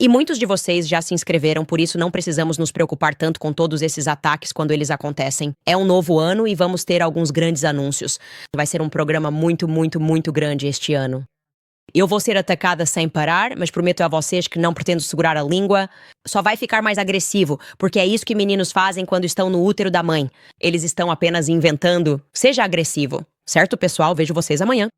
E muitos de vocês já se inscreveram, por isso não precisamos nos preocupar tanto com todos esses ataques quando eles acontecem. É um novo ano e vamos ter alguns grandes anúncios. Vai ser um programa muito, muito, muito grande este ano. Eu vou ser atacada sem parar, mas prometo a vocês que não pretendo segurar a língua. Só vai ficar mais agressivo, porque é isso que meninos fazem quando estão no útero da mãe. Eles estão apenas inventando. Seja agressivo. Certo, pessoal? Vejo vocês amanhã.